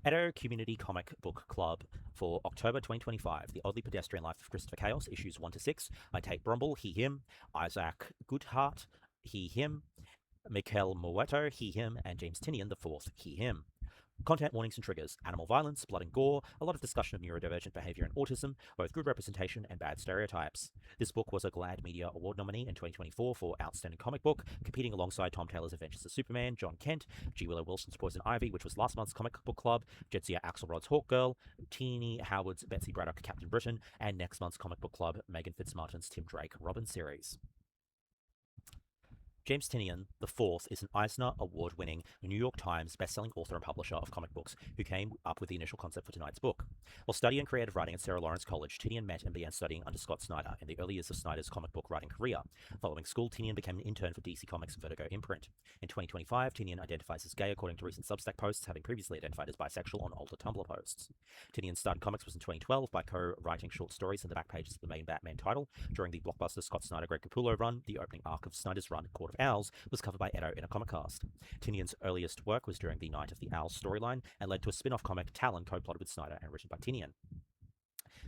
Edo Community Comic Book Club for October 2025, The Oddly Pedestrian Life of Christopher Chaos, issues 1 to 6, by Tate Brombal, he, him, Isaac Goodhart, he, him, Miquel Muerto, he, him, and James Tynion, the fourth, he, him. Content warnings and triggers: animal violence, blood and gore, a lot of discussion of neurodivergent behavior and autism, both good representation and bad stereotypes. This book was a GLAAD Media Award nominee in 2024 for Outstanding Comic Book, competing alongside Tom Taylor's Adventures of Superman, John Kent, G. Willow Wilson's Poison Ivy, which was last month's Comic Book Club, Jedzia Axelrod's Hawkgirl, Teeny Howard's Betsy Braddock Captain Britain, and next month's Comic Book Club, Megan Fitzmartin's Tim Drake Robin series. James Tynion IV is an Eisner Award-winning New York Times bestselling author and publisher of comic books who came up with the initial concept for tonight's book. While studying creative writing at Sarah Lawrence College, Tynion met and began studying under Scott Snyder in the early years of Snyder's comic book writing career. Following school, Tynion became an intern for DC Comics and Vertigo imprint. In 2025, Tynion identifies as gay according to recent Substack posts, having previously identified as bisexual on older Tumblr posts. Tynion started comics was in 2012 by co-writing short stories in the back pages of the main Batman title. During the blockbuster Scott Snyder-Greg Capullo run, the opening arc of Snyder's run, Court of Owls, was covered by Edo in a comic cast. Tynion's earliest work was during the Night of the Owls storyline and led to a spin-off comic, Talon, co-plotted with Snyder and written by Tynion.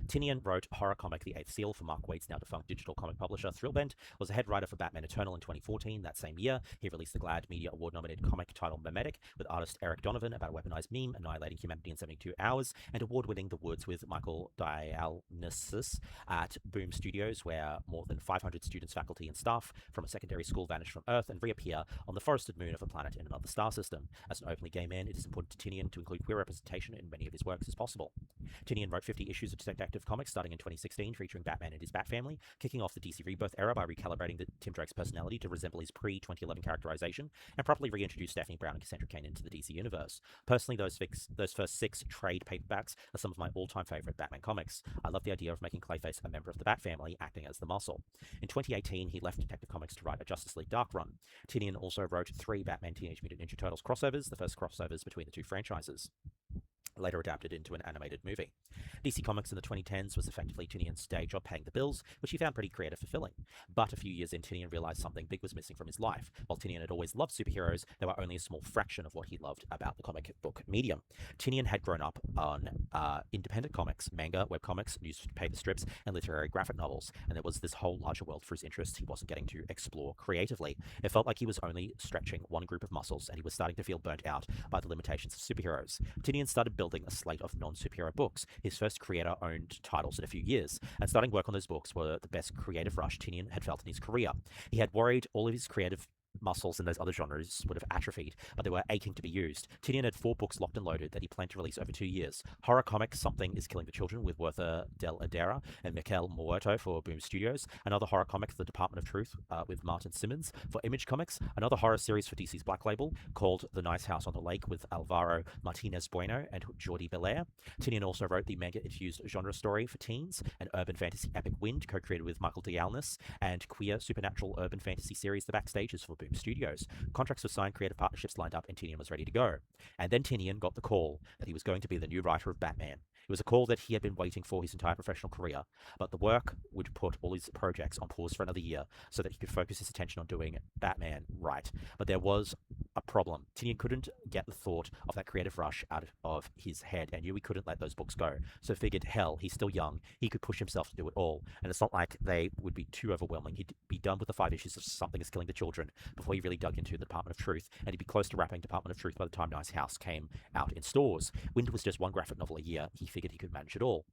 Tynion wrote horror comic The Eighth Seal for Mark Waid's now defunct digital comic publisher Thrillbent, was a head writer for Batman Eternal in 2014. That same year, he released the GLAAD Media Award-nominated comic titled Memetic with artist Eric Donovan about a weaponized meme annihilating humanity in 72 hours, and award-winning The Woods with Michael Dialnisis at Boom Studios, where more than 500 students, faculty, and staff from a secondary school vanish from Earth and reappear on the forested moon of a planet in another star system. As an openly gay man, it is important to Tynion to include queer representation in many of his works as possible. Tynion wrote 50 issues of Detective Comics starting in 2016, featuring Batman and his Bat family, kicking off the DC Rebirth era by recalibrating Tim Drake's personality to resemble his pre-2011 characterization, and properly reintroduced Stephanie Brown and Cassandra Cain into the DC universe. Personally, those first 6 trade paperbacks are some of my all-time favorite Batman comics. I love the idea of making Clayface a member of the Bat family, acting as the muscle. In 2018, he left Detective Comics to write a Justice League Dark run. Tynion also wrote 3 Batman Teenage Mutant Ninja Turtles crossovers, the first crossovers between the two franchises, later adapted into an animated movie. DC Comics in the 2010s was effectively Tynion's day job paying the bills, which he found pretty creative fulfilling. But a few years in, Tynion realized something big was missing from his life. While Tynion had always loved superheroes, they were only a small fraction of what he loved about the comic book medium. Tynion had grown up on independent comics, manga, webcomics, newspaper strips, and literary graphic novels, and there was this whole larger world for his interests he wasn't getting to explore creatively. It felt like he was only stretching one group of muscles, and he was starting to feel burnt out by the limitations of superheroes. Tynion started building a slate of non-superhero books, his first creator-owned titles in a few years, and starting work on those books were the best creative rush Tynion had felt in his career. He had worried all of his creative muscles in those other genres would have atrophied, but they were aching to be used. Tynion had 4 books locked and loaded that he planned to release over 2 years. Horror comic Something is Killing the Children with Werther Del Adera and Miquel Muerto for Boom Studios. Another horror comic, The Department of Truth, with Martin Simmons for Image Comics. Another horror series for DC's Black Label called The Nice House on the Lake with Alvaro Martinez Bueno and Jordi Belair. Tynion also wrote the manga-infused genre story for teens, an urban fantasy epic Wind, co-created with Michael Dialnis, and queer supernatural urban fantasy series The Backstages for Boom Studios. Contracts were signed, creative partnerships lined up, and Tynion was ready to go. And then Tynion got the call that he was going to be the new writer of Batman. It was a call that he had been waiting for his entire professional career, but the work would put all his projects on pause for another year so that he could focus his attention on doing Batman right. But there was a problem. Tynion couldn't get the thought of that creative rush out of his head and knew he couldn't let those books go. So figured, hell, he's still young. He could push himself to do it all. And it's not like they would be too overwhelming. He'd be done with the 5 issues of Something is Killing the Children before he really dug into the Department of Truth, and he'd be close to wrapping Department of Truth by the time Nice House came out in stores. Wind was just one graphic novel a year. He figured he could manage it all.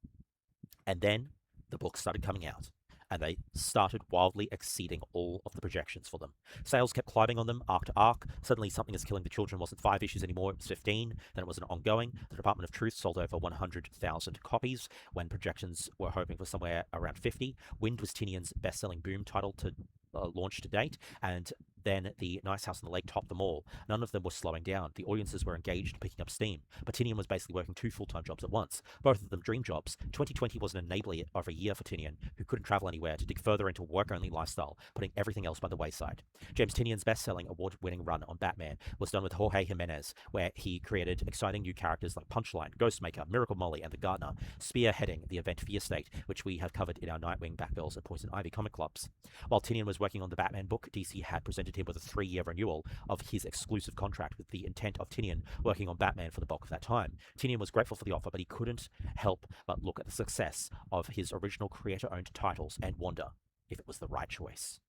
And then the books started coming out, and they started wildly exceeding all of the projections for them. Sales kept climbing on them, arc to arc. Suddenly, Something is Killing the Children wasn't 5 issues anymore, it was 15. Then it was an ongoing. The Department of Truth sold over 100,000 copies, when projections were hoping for somewhere around 50. Wind was Tynion's best-selling Boom title to launch to date, and then the Nice House on the Lake topped them all. None of them were slowing down. The audiences were engaged, picking up steam. But Tynion was basically working 2 full-time jobs at once, both of them dream jobs. 2020 was an enabler of a year for Tynion, who couldn't travel anywhere, to dig further into a work-only lifestyle, putting everything else by the wayside. James Tynion's best-selling, award-winning run on Batman was done with Jorge Jimenez, where he created exciting new characters like Punchline, Ghostmaker, Miracle Molly, and the Gardener, spearheading the event Fear State, which we have covered in our Nightwing, Batgirls, and Poison Ivy comic clubs. While Tynion was working on the Batman book, DC had presented presented him with a 3-year renewal of his exclusive contract with the intent of Tynion working on Batman for the bulk of that time. Tynion was grateful for the offer, but he couldn't help but look at the success of his original creator-owned titles and wonder if it was the right choice.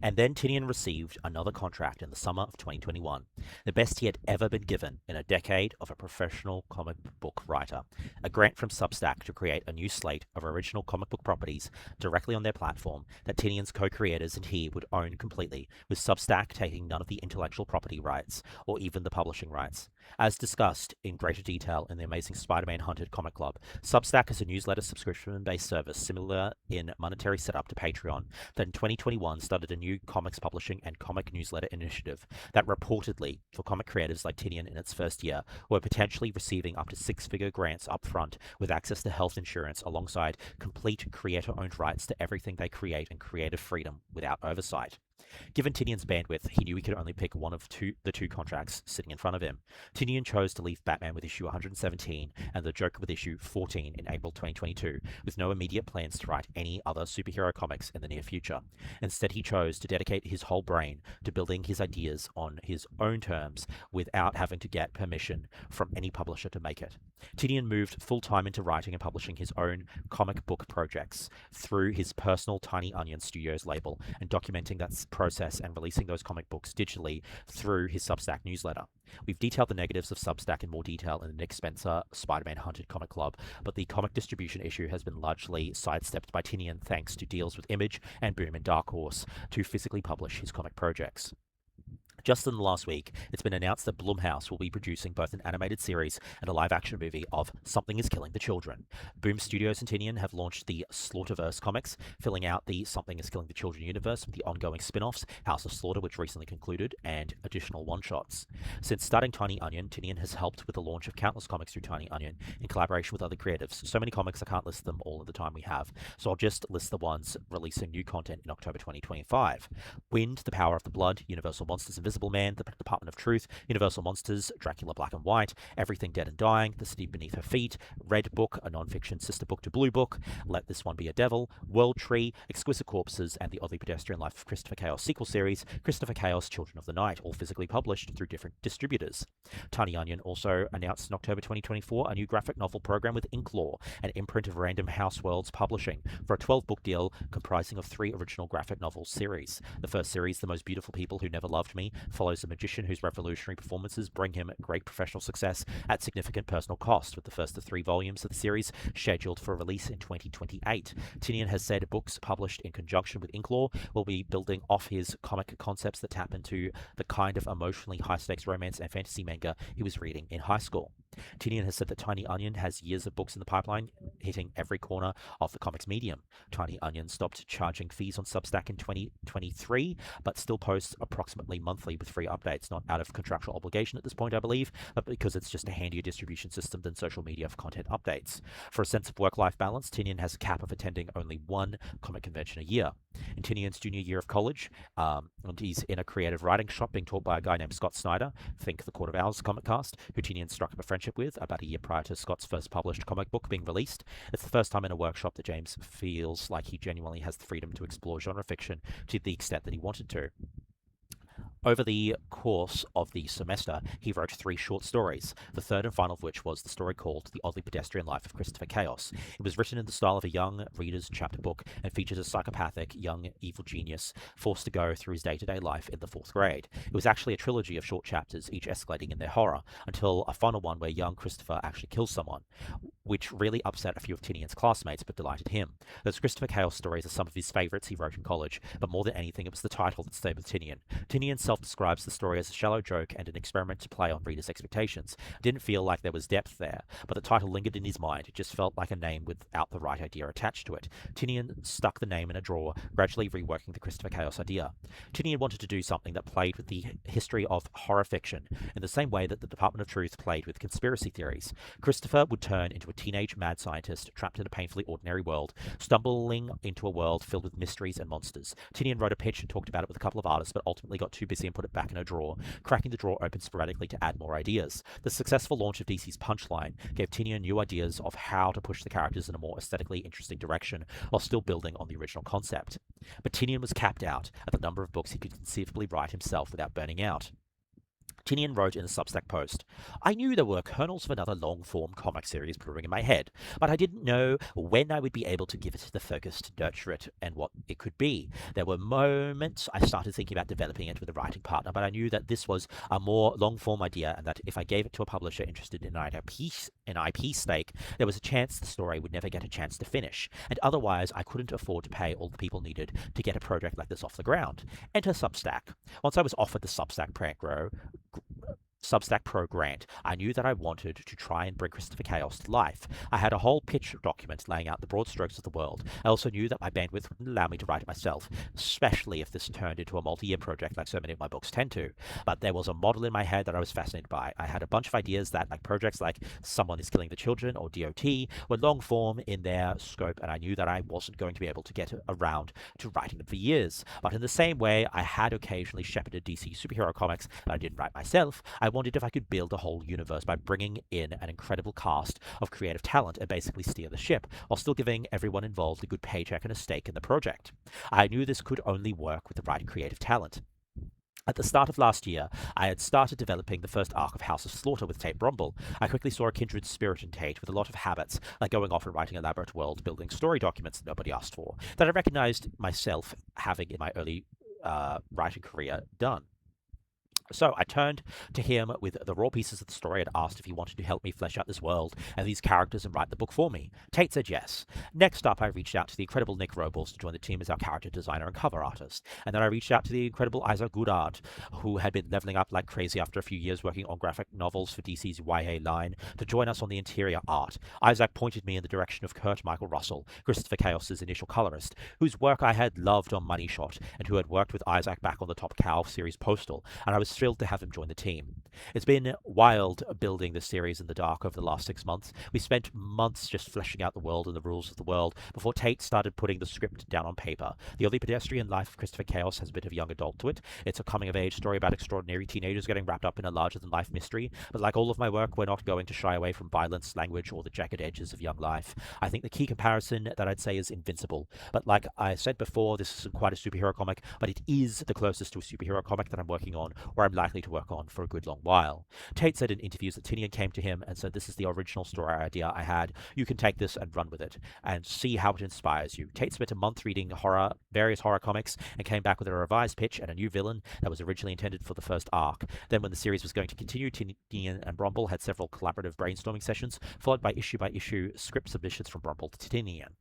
And then Tynion received another contract in the summer of 2021, the best he had ever been given in a decade of a professional comic book writer, a grant from Substack to create a new slate of original comic book properties directly on their platform that Tynion's co-creators and he would own completely, with Substack taking none of the intellectual property rights or even the publishing rights. As discussed in greater detail in the Amazing Spider-Man Hunted Comic Club, Substack is a newsletter subscription-based service similar in monetary setup to Patreon that in 2021 started a new comics publishing and comic newsletter initiative that reportedly, for comic creators like Tynion in its first year, were potentially receiving up to 6-figure grants up front with access to health insurance alongside complete creator-owned rights to everything they create and creative freedom without oversight. Given Tynion's bandwidth, he knew he could only pick one of the two contracts sitting in front of him. Tynion chose to leave Batman with issue 117 and the Joker with issue 14 in April 2022, with no immediate plans to write any other superhero comics in the near future. Instead, he chose to dedicate his whole brain to building his ideas on his own terms without having to get permission from any publisher to make it. Tynion moved full-time into writing and publishing his own comic book projects through his personal Tiny Onion Studios label and documenting that process and releasing those comic books digitally through his Substack newsletter. We've detailed the negatives of Substack in more detail in the Nick Spencer Spider-Man Hunted Comic Club, but the comic distribution issue has been largely sidestepped by Tynion thanks to deals with Image and Boom and Dark Horse to physically publish his comic projects. Just in the last week, it's been announced that Blumhouse will be producing both an animated series and a live-action movie of Something is Killing the Children. Boom Studios and Tynion have launched the Slaughterverse comics, filling out the Something is Killing the Children universe with the ongoing spin-offs, House of Slaughter, which recently concluded, and additional one-shots. Since starting Tiny Onion, Tynion has helped with the launch of countless comics through Tiny Onion in collaboration with other creatives. So many comics I can't list them all at the time we have, so I'll just list the ones releasing new content in October 2025. Wind, The Power of the Blood, Universal Monsters, Invisible Man, The Department of Truth, Universal Monsters, Dracula Black and White, Everything Dead and Dying, The City Beneath Her Feet, Red Book, a non-fiction sister book to Blue Book, Let This One Be a Devil, World Tree, Exquisite Corpses, and the Oddly Pedestrian Life of Christopher Chaos sequel series, Christopher Chaos, Children of the Night, all physically published through different distributors. Tiny Onion also announced in October 2024 a new graphic novel program with Inklaw, an imprint of Random House Worlds Publishing, for a 12-book deal comprising of 3 original graphic novel series. The first series, The Most Beautiful People Who Never Loved Me, follows a magician whose revolutionary performances bring him great professional success at significant personal cost, with the first of 3 volumes of the series scheduled for release in 2028. Tynion has said books published in conjunction with Inklaw will be building off his comic concepts that tap into the kind of emotionally high-stakes romance and fantasy manga he was reading in high school. Tynion has said that Tiny Onion has years of books in the pipeline, hitting every corner of the comics medium. Tiny Onion stopped charging fees on Substack in 2023, but still posts approximately monthly with free updates, not out of contractual obligation at this point, I believe, but because it's just a handier distribution system than social media for content updates. For a sense of work-life balance, Tynion has a cap of attending only 1 comic convention a year. In Tynion's junior year of college, and he's in a creative writing shop being taught by a guy named Scott Snyder, think the Court of Owls comic cast, who Tynion struck up a friendship with about a year prior to Scott's first published comic book being released. It's the first time in a workshop that James feels like he genuinely has the freedom to explore genre fiction to the extent that he wanted to. Over the course of the semester, he wrote 3 short stories, the third and final of which was the story called The Oddly Pedestrian Life of Christopher Chaos. It was written in the style of a young reader's chapter book and features a psychopathic, young, evil genius forced to go through his day-to-day life in the 4th grade. It was actually a trilogy of short chapters, each escalating in their horror, until a final one where young Christopher actually kills someone, which really upset a few of Tynion's classmates but delighted him. Those Christopher Chaos stories are some of his favorites he wrote in college, but more than anything, it was the title that stayed with Tynion. Tynion self-describes the story as a shallow joke and an experiment to play on readers' expectations. It didn't feel like there was depth there, but the title lingered in his mind. It just felt like a name without the right idea attached to it. Tynion stuck the name in a drawer, gradually reworking the Christopher Chaos idea. Tynion wanted to do something that played with the history of horror fiction in the same way that the Department of Truth played with conspiracy theories. Christopher would turn into a teenage mad scientist trapped in a painfully ordinary world, stumbling into a world filled with mysteries and monsters. Tynion wrote a pitch and talked about it with a couple of artists, but ultimately got too busy crazy and put it back in a drawer, cracking the drawer open sporadically to add more ideas. The successful launch of DC's Punchline gave Tynion new ideas of how to push the characters in a more aesthetically interesting direction while still building on the original concept. But Tynion was capped out at the number of books he could conceivably write himself without burning out. Tynion wrote in a Substack post, "I knew there were kernels of another long-form comic series brewing in my head, but I didn't know when I would be able to give it the focus to nurture it and what it could be. There were moments I started thinking about developing it with a writing partner, but I knew that this was a more long-form idea and that if I gave it to a publisher interested in an IP stake, there was a chance the story would never get a chance to finish, and otherwise I couldn't afford to pay all the people needed to get a project like this off the ground. Enter Substack. Once I was offered the Substack Pro grant, I knew that I wanted to try and bring Christopher Chaos to life. I had a whole pitch document laying out the broad strokes of the world. I also knew that my bandwidth wouldn't allow me to write it myself, especially if this turned into a multi-year project like so many of my books tend to. But there was a model in my head that I was fascinated by. I had a bunch of ideas that, like projects like Someone is Killing the Children or DOT, were long form in their scope, and I knew that I wasn't going to be able to get around to writing them for years. But in the same way I had occasionally shepherded DC superhero comics that I didn't write myself, I wondered if I could build a whole universe by bringing in an incredible cast of creative talent and basically steer the ship, while still giving everyone involved a good paycheck and a stake in the project. I knew this could only work with the right creative talent. At the start of last year, I had started developing the first arc of House of Slaughter with Tate Brombal. I quickly saw a kindred spirit in Tate with a lot of habits, like going off and writing elaborate world-building story documents that nobody asked for, that I recognized myself having in my early writing career done. So I turned to him with the raw pieces of the story and asked if he wanted to help me flesh out this world and these characters and write the book for me. Tate said yes. Next up, I reached out to the incredible Nick Robles to join the team as our character designer and cover artist. And then I reached out to the incredible Goodhart, who had been leveling up like crazy after a few years working on graphic novels for DC's YA line, to join us on the interior art. Isaac pointed me in the direction of Kurt Michael Russell, Christopher Chaos's initial colorist, whose work I had loved on Money Shot and who had worked with Isaac back on the Top Cow series Postal, and I was thrilled to have him join the team. It's been wild building this series in the dark over the last 6 months. We spent months just fleshing out the world and the rules of the world before Tate started putting the script down on paper. The early pedestrian life of Christopher Chaos has a bit of young adult to it. It's a coming-of-age story about extraordinary teenagers getting wrapped up in a larger-than-life mystery, but like all of my work, we're not going to shy away from violence, language, or the jagged edges of young life. I think the key comparison that I'd say is Invincible, but like I said before, this isn't quite a superhero comic, but it is the closest to a superhero comic that I'm working on, or I'm likely to work on for a good long while. Tate said in interviews that Tynion came to him and said, "This is the original story idea I had. You can take this and run with it and see how it inspires you." Tate spent a month reading various horror comics and came back with a revised pitch and a new villain that was originally intended for the first arc. Then when the series was going to continue, Tynion and Brombal had several collaborative brainstorming sessions, followed by issue script submissions from Brombal to Tynion.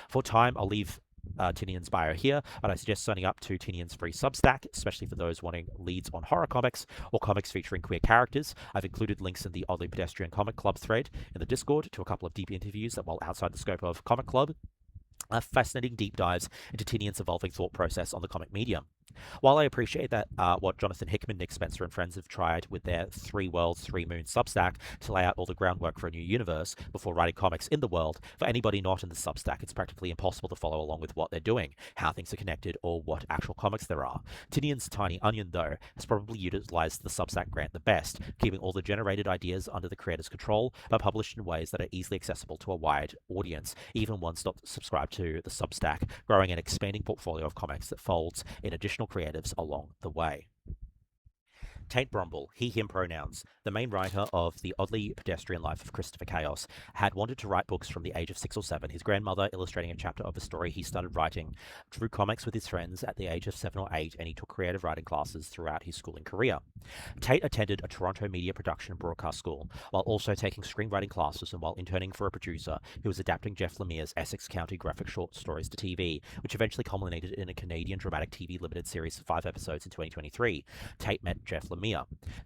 For time, I'll leave Tynion's bio here, but I suggest signing up to Tynion's free Substack, especially for those wanting leads on horror comics or comics featuring queer characters. I've included links in the Oddly Pedestrian Comic Club thread in the Discord to a couple of deep interviews that, while outside the scope of Comic Club, are fascinating deep dives into Tynion's evolving thought process on the comic medium. While I appreciate that what Jonathan Hickman, Nick Spencer, and friends have tried with their 3 Worlds, 3 Moons Substack to lay out all the groundwork for a new universe before writing comics in the world, for anybody not in the Substack, it's practically impossible to follow along with what they're doing, how things are connected, or what actual comics there are. Tynion's Tiny Onion, though, has probably utilized the Substack grant the best, keeping all the generated ideas under the creator's control, but published in ways that are easily accessible to a wide audience, even ones not subscribed to the Substack, growing an expanding portfolio of comics that folds in additional creatives along the way. Tate Brombal, he/him pronouns, the main writer of The Oddly Pedestrian Life of Christopher Chaos, had wanted to write books from the age of 6 or 7, his grandmother illustrating a chapter of a story he started writing, drew comics with his friends at the age of 7 or 8, and he took creative writing classes throughout his schooling career. Tate attended a Toronto media production and broadcast school, while also taking screenwriting classes and while interning for a producer who was adapting Jeff Lemire's Essex County graphic short stories to TV, which eventually culminated in a Canadian dramatic TV limited series of 5 episodes in 2023. Tate met Jeff Lemire.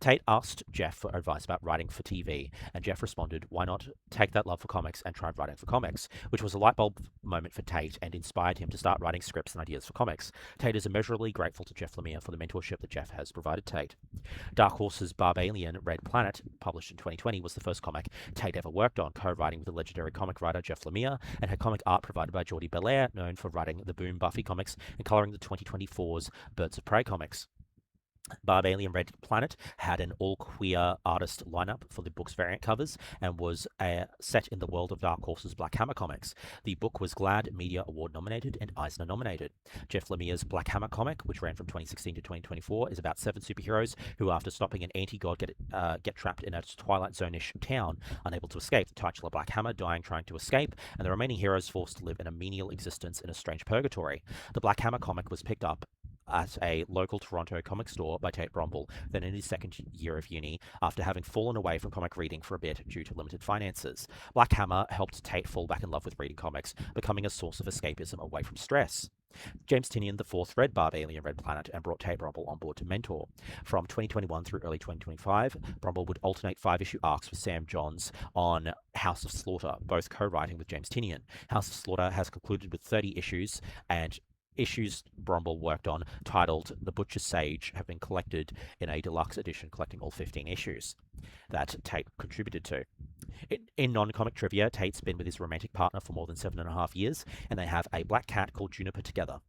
Tate asked Jeff for advice about writing for TV, and Jeff responded, "Why not take that love for comics and try writing for comics?" which was a light bulb moment for Tate and inspired him to start writing scripts and ideas for comics. Tate is immeasurably grateful to Jeff Lemire for the mentorship that Jeff has provided Tate. Dark Horse's Barbalian Red Planet, published in 2020, was the first comic Tate ever worked on, co-writing with the legendary comic writer Jeff Lemire, and had comic art provided by Jordi Belair, known for writing the Boom Buffy comics and coloring the 2024's Birds of Prey comics. Barbalian Red Planet had an all-queer artist lineup for the book's variant covers and was set in the world of Dark Horse's Black Hammer comics. The book was GLAAD Media Award nominated and Eisner nominated. Jeff Lemire's Black Hammer comic, which ran from 2016 to 2024, is about 7 superheroes who, after stopping an anti-god, get trapped in a Twilight Zone-ish town, unable to escape. The titular Black Hammer dying trying to escape, and the remaining heroes forced to live in a menial existence in a strange purgatory. The Black Hammer comic was picked up at a local Toronto comic store by Tate Brombal, then in his second year of uni, after having fallen away from comic reading for a bit due to limited finances. Black Hammer helped Tate fall back in love with reading comics, becoming a source of escapism away from stress. James Tynion IV read Barbalian Red Planet and brought Tate Brombal on board to mentor. From 2021 through early 2025, Brombal would alternate 5-issue arcs with Sam Johns on House of Slaughter, both co-writing with James Tynion. House of Slaughter has concluded with 30 issues, and issues Brombal worked on, titled The Butcher's Sage, have been collected in a deluxe edition collecting all 15 issues that Tate contributed to. In non-comic trivia, Tate's been with his romantic partner for more than 7.5 years, and they have a black cat called Juniper together.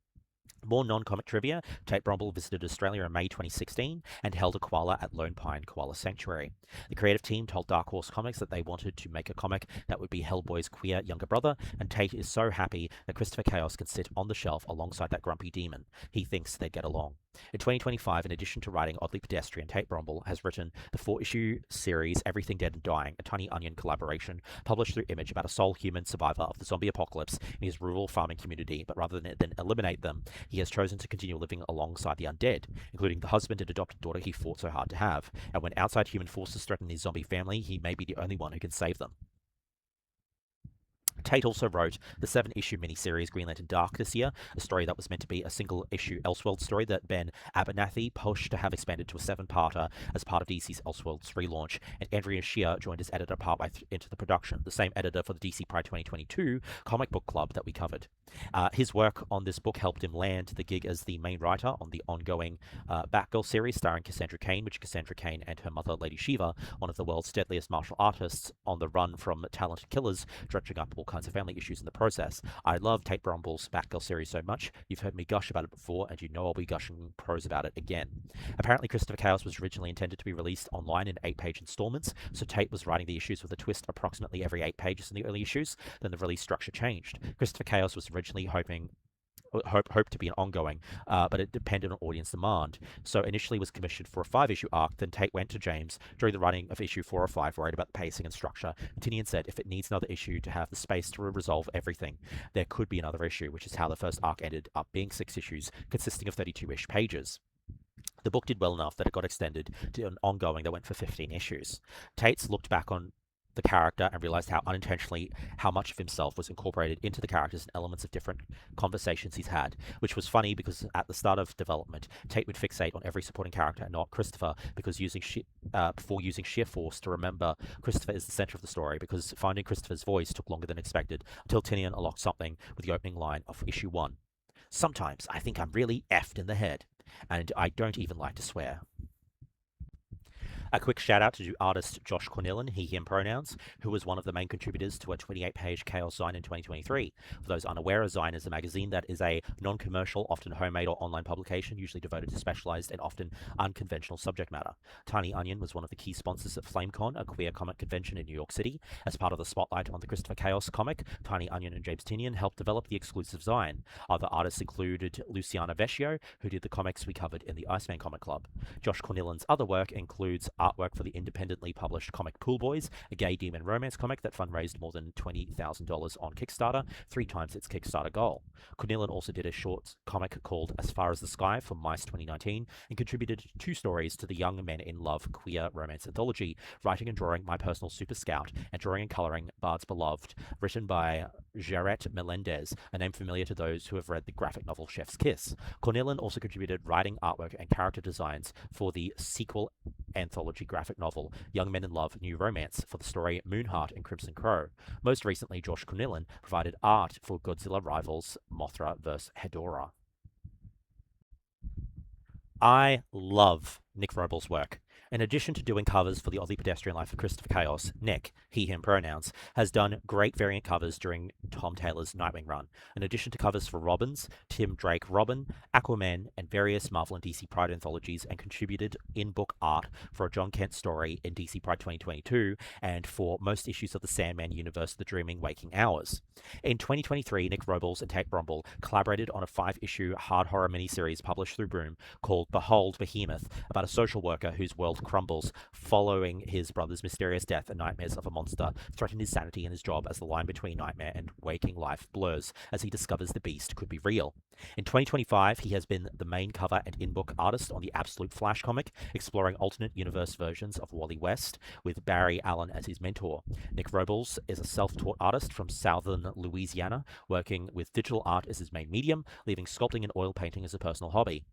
More non-comic trivia, Tate Brombal visited Australia in May 2016 and held a koala at Lone Pine Koala Sanctuary. The creative team told Dark Horse Comics that they wanted to make a comic that would be Hellboy's queer younger brother, and Tate is so happy that Christopher Chaos can sit on the shelf alongside that grumpy demon. He thinks they'd get along. In 2025, in addition to writing Oddly Pedestrian, Tate Brombal has written the 4-issue series Everything Dead and Dying, a Tiny Onion collaboration published through Image about a sole human survivor of the zombie apocalypse in his rural farming community, but rather than eliminate them, he has chosen to continue living alongside the undead, including the husband and adopted daughter he fought so hard to have. And when outside human forces threaten his zombie family, he may be the only one who can save them. Tate also wrote the 7-issue miniseries Green Lantern Dark this year, a story that was meant to be a single-issue Elseworlds story that Ben Abernathy pushed to have expanded to a 7-parter as part of DC's Elseworlds relaunch, and Andrea Shear joined as editor partway into the production, the same editor for the DC Pride 2022 comic book club that we covered. His work on this book helped him land the gig as the main writer on the ongoing Batgirl series starring Cassandra Cain, which Cassandra Cain and her mother, Lady Shiva, one of the world's deadliest martial artists, on the run from talented killers, dredging up all kinds of family issues in the process. I love Tate Brombal's Batgirl series so much. You've heard me gush about it before, and you know I'll be gushing prose about it again. Apparently, Christopher Chaos was originally intended to be released online in 8-page installments, so Tate was writing the issues with a twist approximately every 8 pages in the early issues. Then the release structure changed. Christopher Chaos was originally hoped to be an ongoing, but it depended on audience demand. So initially was commissioned for a 5-issue arc, then Tate went to James during the writing of issue 4 or 5, worried about the pacing and structure. Tynion said if it needs another issue to have the space to resolve everything, there could be another issue, which is how the first arc ended up being 6 issues, consisting of 32-ish pages. The book did well enough that it got extended to an ongoing that went for 15 issues. Tate's looked back on the character and realized how unintentionally how much of himself was incorporated into the characters and elements of different conversations he's had, which was funny because at the start of development, Tate would fixate on every supporting character and not Christopher, because before using sheer force to remember Christopher is the center of the story, because finding Christopher's voice took longer than expected until Tynion unlocked something with the opening line of issue 1. Sometimes I think I'm really effed in the head, and I don't even like to swear. A quick shout out to artist Josh Cornillon, he, him pronouns, who was one of the main contributors to a 28-page Chaos Zine in 2023. For those unaware, a Zine is a magazine that is a non-commercial, often homemade or online publication, usually devoted to specialized and often unconventional subject matter. Tiny Onion was one of the key sponsors of FlameCon, a queer comic convention in New York City. As part of the spotlight on the Christopher Chaos comic, Tiny Onion and James Tynion helped develop the exclusive Zine. Other artists included Luciano Vecchio, who did the comics we covered in the Iceman Comic Club. Josh Cornillon's other work includes artwork for the independently published comic Pool Boys, a gay demon romance comic that fundraised more than $20,000 on Kickstarter, 3 times its Kickstarter goal. Cornillon also did a short comic called As Far as the Sky for Mice 2019 and contributed 2 stories to the Young Men in Love queer romance anthology, writing and drawing My Personal Super Scout and drawing and coloring Bard's Beloved, written by Jarrett Melendez, a name familiar to those who have read the graphic novel Chef's Kiss. Cornillon also contributed writing, artwork, and character designs for the sequel anthology graphic novel Young Men in Love New Romance for the story Moonheart and Crimson Crow. Most recently, Josh Cornillon provided art for Godzilla Rivals Mothra vs. Hedorah. I love Nick Robles' work. In addition to doing covers for The Oddly Pedestrian Life of Christopher Chaos, Nick, he, him pronouns, has done great variant covers during Tom Taylor's Nightwing run. In addition to covers for Robbins, Tim Drake Robin, Aquaman, and various Marvel and DC Pride anthologies, and contributed in-book art for a John Kent story in DC Pride 2022, and for most issues of the Sandman universe, The Dreaming Waking Hours. In 2023, Nick Robles and Tate Brombal collaborated on a 5-issue hard horror miniseries published through Boom called Behold Behemoth, about a social worker whose world crumbles following his brother's mysterious death and nightmares of a monster threaten his sanity and his job as the line between nightmare and waking life blurs as he discovers the beast could be real. In 2025, he has been the main cover and in-book artist on the Absolute Flash comic, exploring alternate universe versions of Wally West, with Barry Allen as his mentor. Nick Robles is a self-taught artist from southern Louisiana, working with digital art as his main medium, leaving sculpting and oil painting as a personal hobby.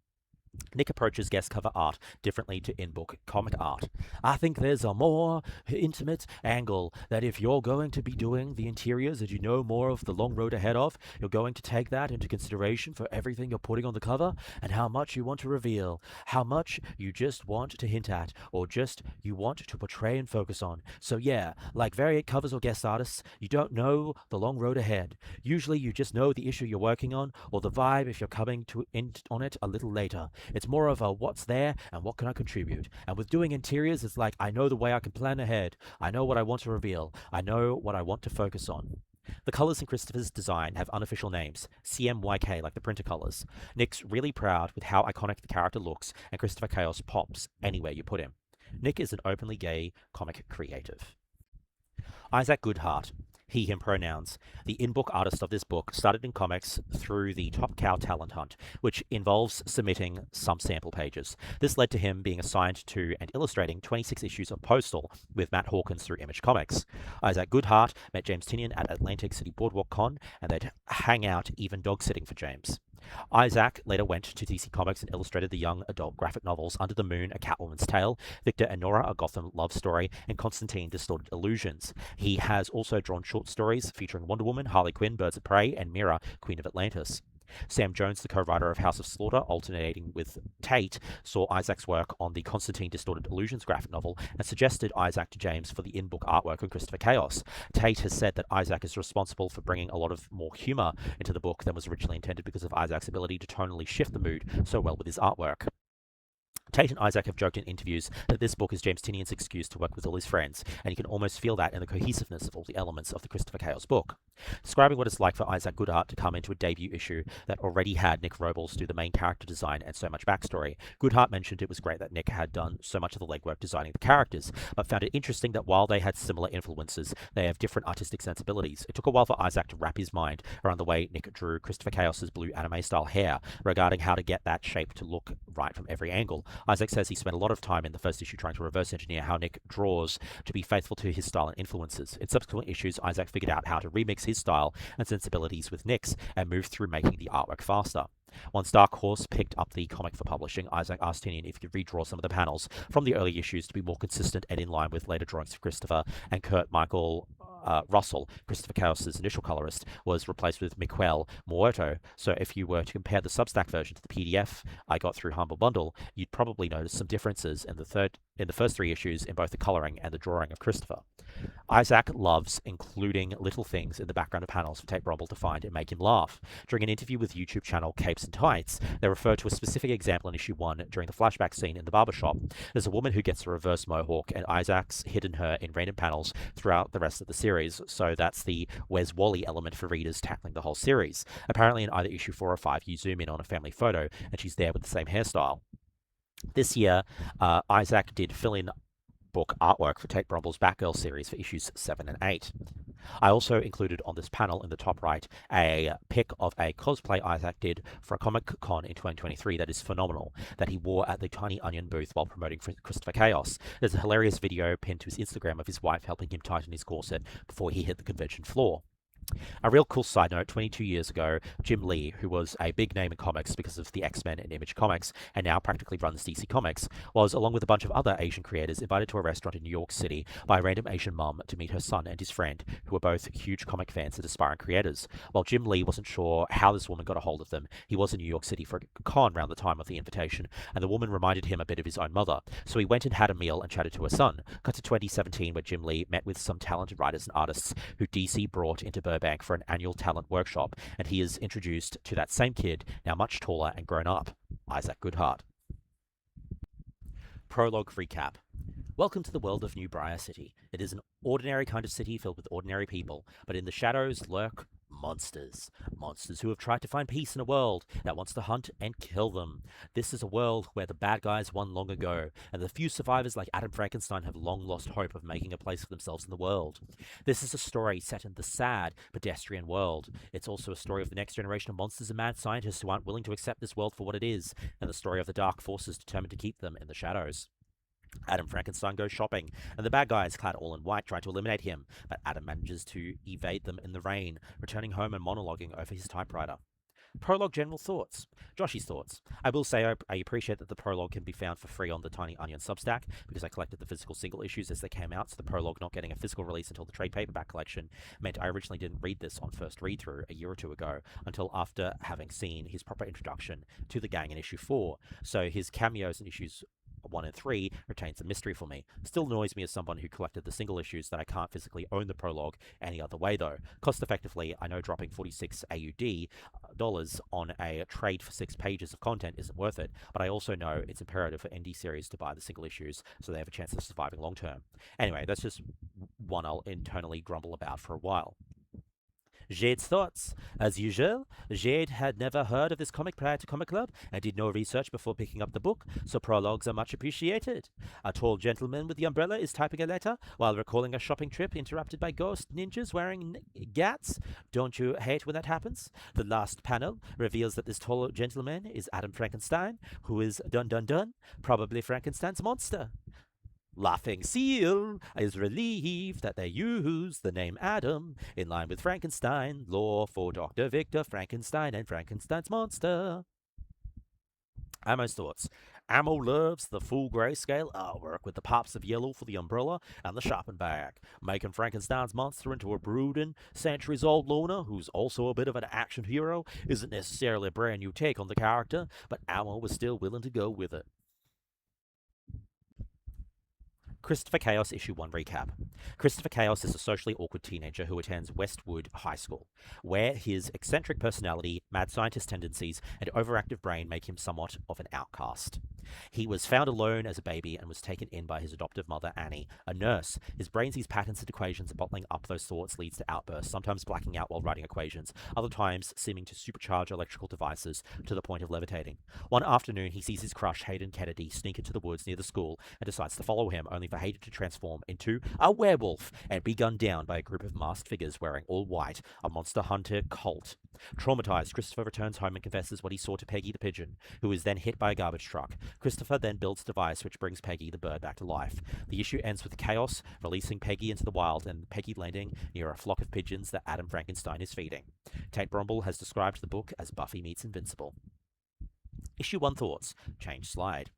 Nick approaches guest cover art differently to in-book comic art. I think there's a more intimate angle that if you're going to be doing the interiors and you know more of the long road ahead of, you're going to take that into consideration for everything you're putting on the cover and how much you want to reveal, how much you just want to hint at, or just you want to portray and focus on. So yeah, like variant covers or guest artists, you don't know the long road ahead. Usually you just know the issue you're working on or the vibe if you're coming to in on it a little later. It's more of a what's there and what can I contribute. And with doing interiors, it's like I know the way I can plan ahead. I know what I want to reveal. I know what I want to focus on. The colours in Christopher's design have unofficial names, CMYK like the printer colours. Nick's really proud with how iconic the character looks, and Christopher Chaos pops anywhere you put him. Nick is an openly gay comic creative. Isaac Goodhart, he, him pronouns, the in-book artist of this book, started in comics through the Top Cow talent hunt, which involves submitting some sample pages. This led to him being assigned to and illustrating 26 issues of Postal with Matt Hawkins through Image Comics. Isaac Goodhart met James Tynion at Atlantic City Boardwalk Con, and they'd hang out even dog-sitting for James. Isaac later went to DC Comics and illustrated the young adult graphic novels Under the Moon, A Catwoman's Tale, Victor and Nora, A Gotham Love Story, and Constantine, Distorted Illusions. He has also drawn short stories featuring Wonder Woman, Harley Quinn, Birds of Prey, and Mira, Queen of Atlantis. Sam Jones, the co-writer of House of Slaughter, alternating with Tate, saw Isaac's work on the Constantine Distorted Illusions graphic novel and suggested Isaac to James for the in-book artwork on Christopher Chaos. Tate has said that Isaac is responsible for bringing a lot of more humor into the book than was originally intended because of Isaac's ability to tonally shift the mood so well with his artwork. Tate and Isaac have joked in interviews that this book is James Tynion's excuse to work with all his friends, and you can almost feel that in the cohesiveness of all the elements of the Christopher Chaos book. Describing what it's like for Isaac Goodhart to come into a debut issue that already had Nick Robles do the main character design and so much backstory, Goodhart mentioned it was great that Nick had done so much of the legwork designing the characters, but found it interesting that while they had similar influences, they have different artistic sensibilities. It took a while for Isaac to wrap his mind around the way Nick drew Christopher Chaos's blue anime-style hair, regarding how to get that shape to look right from every angle. Isaac says he spent a lot of time in the first issue trying to reverse engineer how Nick draws to be faithful to his style and influences. In subsequent issues, Isaac figured out how to remix his style and sensibilities with Nick's and moved through making the artwork faster. Once Dark Horse picked up the comic for publishing, Isaac asked Tynion if he could redraw some of the panels from the early issues to be more consistent and in line with later drawings of Christopher, and Michael Russell, Christopher Chaos's initial colorist, was replaced with Miquel Muerto. So if you were to compare the Substack version to the PDF I got through Humble Bundle, you'd probably notice some differences in the first 3 issues in both the coloring and the drawing of Christopher. Isaac loves including little things in the background of panels for Tate Brombal to find and make him laugh. During an interview with YouTube channel Capes and Tights, they refer to a specific example in issue 1 during the flashback scene in the barbershop. There's a woman who gets a reverse mohawk, and Isaac's hidden her in random panels throughout the rest of the series, so that's the Where's Wally element for readers tackling the whole series. Apparently in either issue 4 or 5, you zoom in on a family photo, and she's there with the same hairstyle. This year, Isaac did fill-in book artwork for Tate Brombal's Batgirl series for issues 7 and 8. I also included on this panel in the top right a pic of a cosplay Isaac did for a Comic Con in 2023 that is phenomenal, that he wore at the Tiny Onion booth while promoting Christopher Chaos. There's a hilarious video pinned to his Instagram of his wife helping him tighten his corset before he hit the convention floor. A real cool side note, 22 years ago, Jim Lee, who was a big name in comics because of the X-Men and Image Comics, and now practically runs DC Comics, was, along with a bunch of other Asian creators, invited to a restaurant in New York City by a random Asian mum to meet her son and his friend, who were both huge comic fans and aspiring creators. While Jim Lee wasn't sure how this woman got a hold of them, he was in New York City for a con around the time of the invitation, and the woman reminded him a bit of his own mother. So he went and had a meal and chatted to her son. Cut to 2017, where Jim Lee met with some talented writers and artists who DC brought into Burbank for an annual talent workshop, and he is introduced to that same kid, now much taller and grown up, Isaac Goodhart. Prologue recap. Welcome to the world of New Briar City. It is an ordinary kind of city filled with ordinary people, but in the shadows lurk monsters. Monsters who have tried to find peace in a world that wants to hunt and kill them. This is a world where the bad guys won long ago, and the few survivors like Adam Frankenstein have long lost hope of making a place for themselves in the world. This is a story set in the sad, pedestrian world. It's also a story of the next generation of monsters and mad scientists who aren't willing to accept this world for what it is, and the story of the dark forces determined to keep them in the shadows. Adam Frankenstein goes shopping, and the bad guys, clad all in white, try to eliminate him, but Adam manages to evade them in the rain, returning home and monologuing over his typewriter. Prologue general thoughts. Joshy's thoughts. I will say I appreciate that the prologue can be found for free on the Tiny Onion Substack because I collected the physical single issues as they came out, so the prologue not getting a physical release until the trade paperback collection meant I originally didn't read this on first read through a year or two ago until after having seen his proper introduction to the gang in issue 4. So his cameos in issues 1 and 3 retains a mystery for me. Still annoys me as someone who collected the single issues that I can't physically own the prologue any other way though. Cost effectively, I know dropping 46 AUD dollars on a trade for 6 pages of content isn't worth it, but I also know it's imperative for indie series to buy the single issues so they have a chance of surviving long term. Anyway, that's just one I'll internally grumble about for a while. Jade's thoughts. As usual, Jade had never heard of this comic prior to Comic Club and did no research before picking up the book, so prologues are much appreciated. A tall gentleman with the umbrella is typing a letter while recalling a shopping trip interrupted by ghost ninjas wearing gats. Don't you hate when that happens? The last panel reveals that this tall gentleman is Adam Frankenstein, who is dun dun dun, probably Frankenstein's monster. Laughing Seal is relieved that they use the name Adam in line with Frankenstein lore for Dr. Victor Frankenstein and Frankenstein's monster. Ammo's thoughts. Ammo loves the full grayscale artwork with the pops of yellow for the umbrella and the shopping bag, making Frankenstein's monster into a brooding, centuries-old loner who's also a bit of an action hero isn't necessarily a brand new take on the character, but Ammo was still willing to go with it. Christopher Chaos Issue 1 Recap. Christopher Chaos is a socially awkward teenager who attends Westwood High School, where his eccentric personality, mad scientist tendencies, and overactive brain make him somewhat of an outcast. He was found alone as a baby and was taken in by his adoptive mother, Annie, a nurse. His brain sees patterns and equations, and bottling up those thoughts leads to outbursts, sometimes blacking out while writing equations, other times seeming to supercharge electrical devices to the point of levitating. One afternoon, he sees his crush, Hayden Kennedy, sneak into the woods near the school and decides to follow him, only for Hayden to transform into a werewolf and be gunned down by a group of masked figures wearing all white, a monster hunter cult. Traumatized, Christopher returns home and confesses what he saw to Peggy the pigeon, who is then hit by a garbage truck. Christopher then builds a device which brings Peggy the bird back to life. The issue ends with Chaos releasing Peggy into the wild and Peggy landing near a flock of pigeons that Adam Frankenstein is feeding. Tate Brombal has described the book as Buffy meets Invincible. Issue 1 thoughts. Change slide.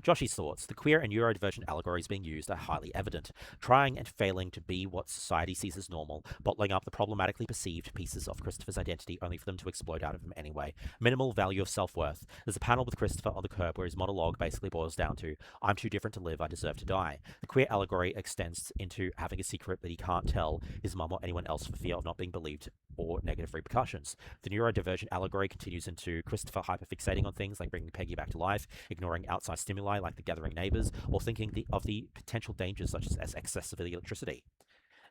Joshy's thoughts. The queer and neurodivergent allegories being used are highly evident, trying and failing to be what society sees as normal, bottling up the problematically perceived pieces of Christopher's identity only for them to explode out of him anyway. Minimal value of self-worth. There's a panel with Christopher on the curb where his monologue basically boils down to, I'm too different to live, I deserve to die. The queer allegory extends into having a secret that he can't tell his mum or anyone else for fear of not being believed or negative repercussions. The neurodivergent allegory continues into Christopher hyperfixating on things like bringing Peggy back to life, ignoring outside stimuli like the gathering neighbors, or thinking of the potential dangers such as excessive electricity.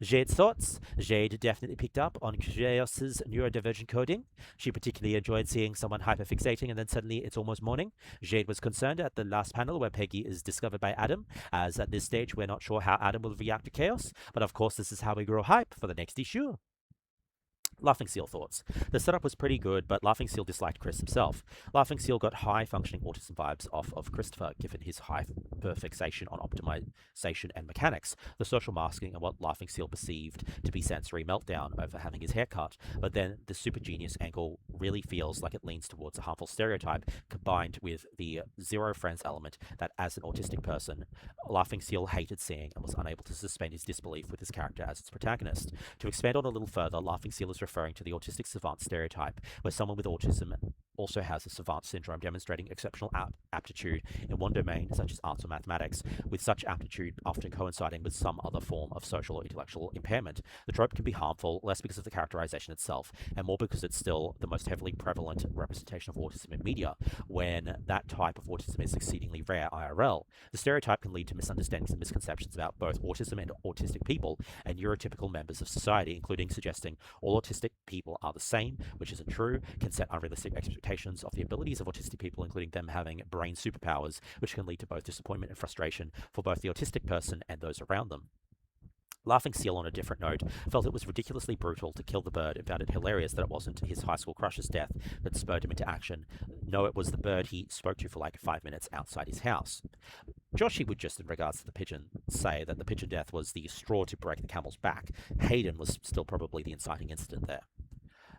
Jade's thoughts. Jade definitely picked up on Chaos's neurodivergent coding. She particularly enjoyed seeing someone hyperfixating and then suddenly it's almost morning. Jade was concerned at the last panel where Peggy is discovered by Adam, as at this stage we're not sure how Adam will react to Chaos, but of course this is how we grow hype for the next issue. Laughing Seal thoughts. The setup was pretty good, but Laughing Seal disliked Chris himself. Laughing Seal got high functioning autism vibes off of Christopher, given his fixation on optimization and mechanics, the social masking, and what Laughing Seal perceived to be sensory meltdown over having his hair cut. But then the super genius angle really feels like it leans towards a harmful stereotype, combined with the zero friends element that, as an autistic person, Laughing Seal hated seeing and was unable to suspend his disbelief with his character as its protagonist. To expand on a little further, Laughing Seal is referring to the autistic savant stereotype, where someone with autism also has a savant syndrome demonstrating exceptional aptitude in one domain, such as arts or mathematics, with such aptitude often coinciding with some other form of social or intellectual impairment. The trope can be harmful, less because of the characterization itself, and more because it's still the most heavily prevalent representation of autism in media, when that type of autism is exceedingly rare IRL. The stereotype can lead to misunderstandings and misconceptions about both autism and autistic people and neurotypical members of society, including suggesting all autistic people are the same, which isn't true, can set unrealistic expectations of the abilities of autistic people, including them having brain superpowers, which can lead to both disappointment and frustration for both the autistic person and those around them. Laughing Seal, on a different note, felt it was ridiculously brutal to kill the bird and found it hilarious that it wasn't his high school crush's death that spurred him into action. No, it was the bird he spoke to for like 5 minutes outside his house. Joshy would just, in regards to the pigeon, say that the pigeon death was the straw to break the camel's back. Hayden was still probably the inciting incident there.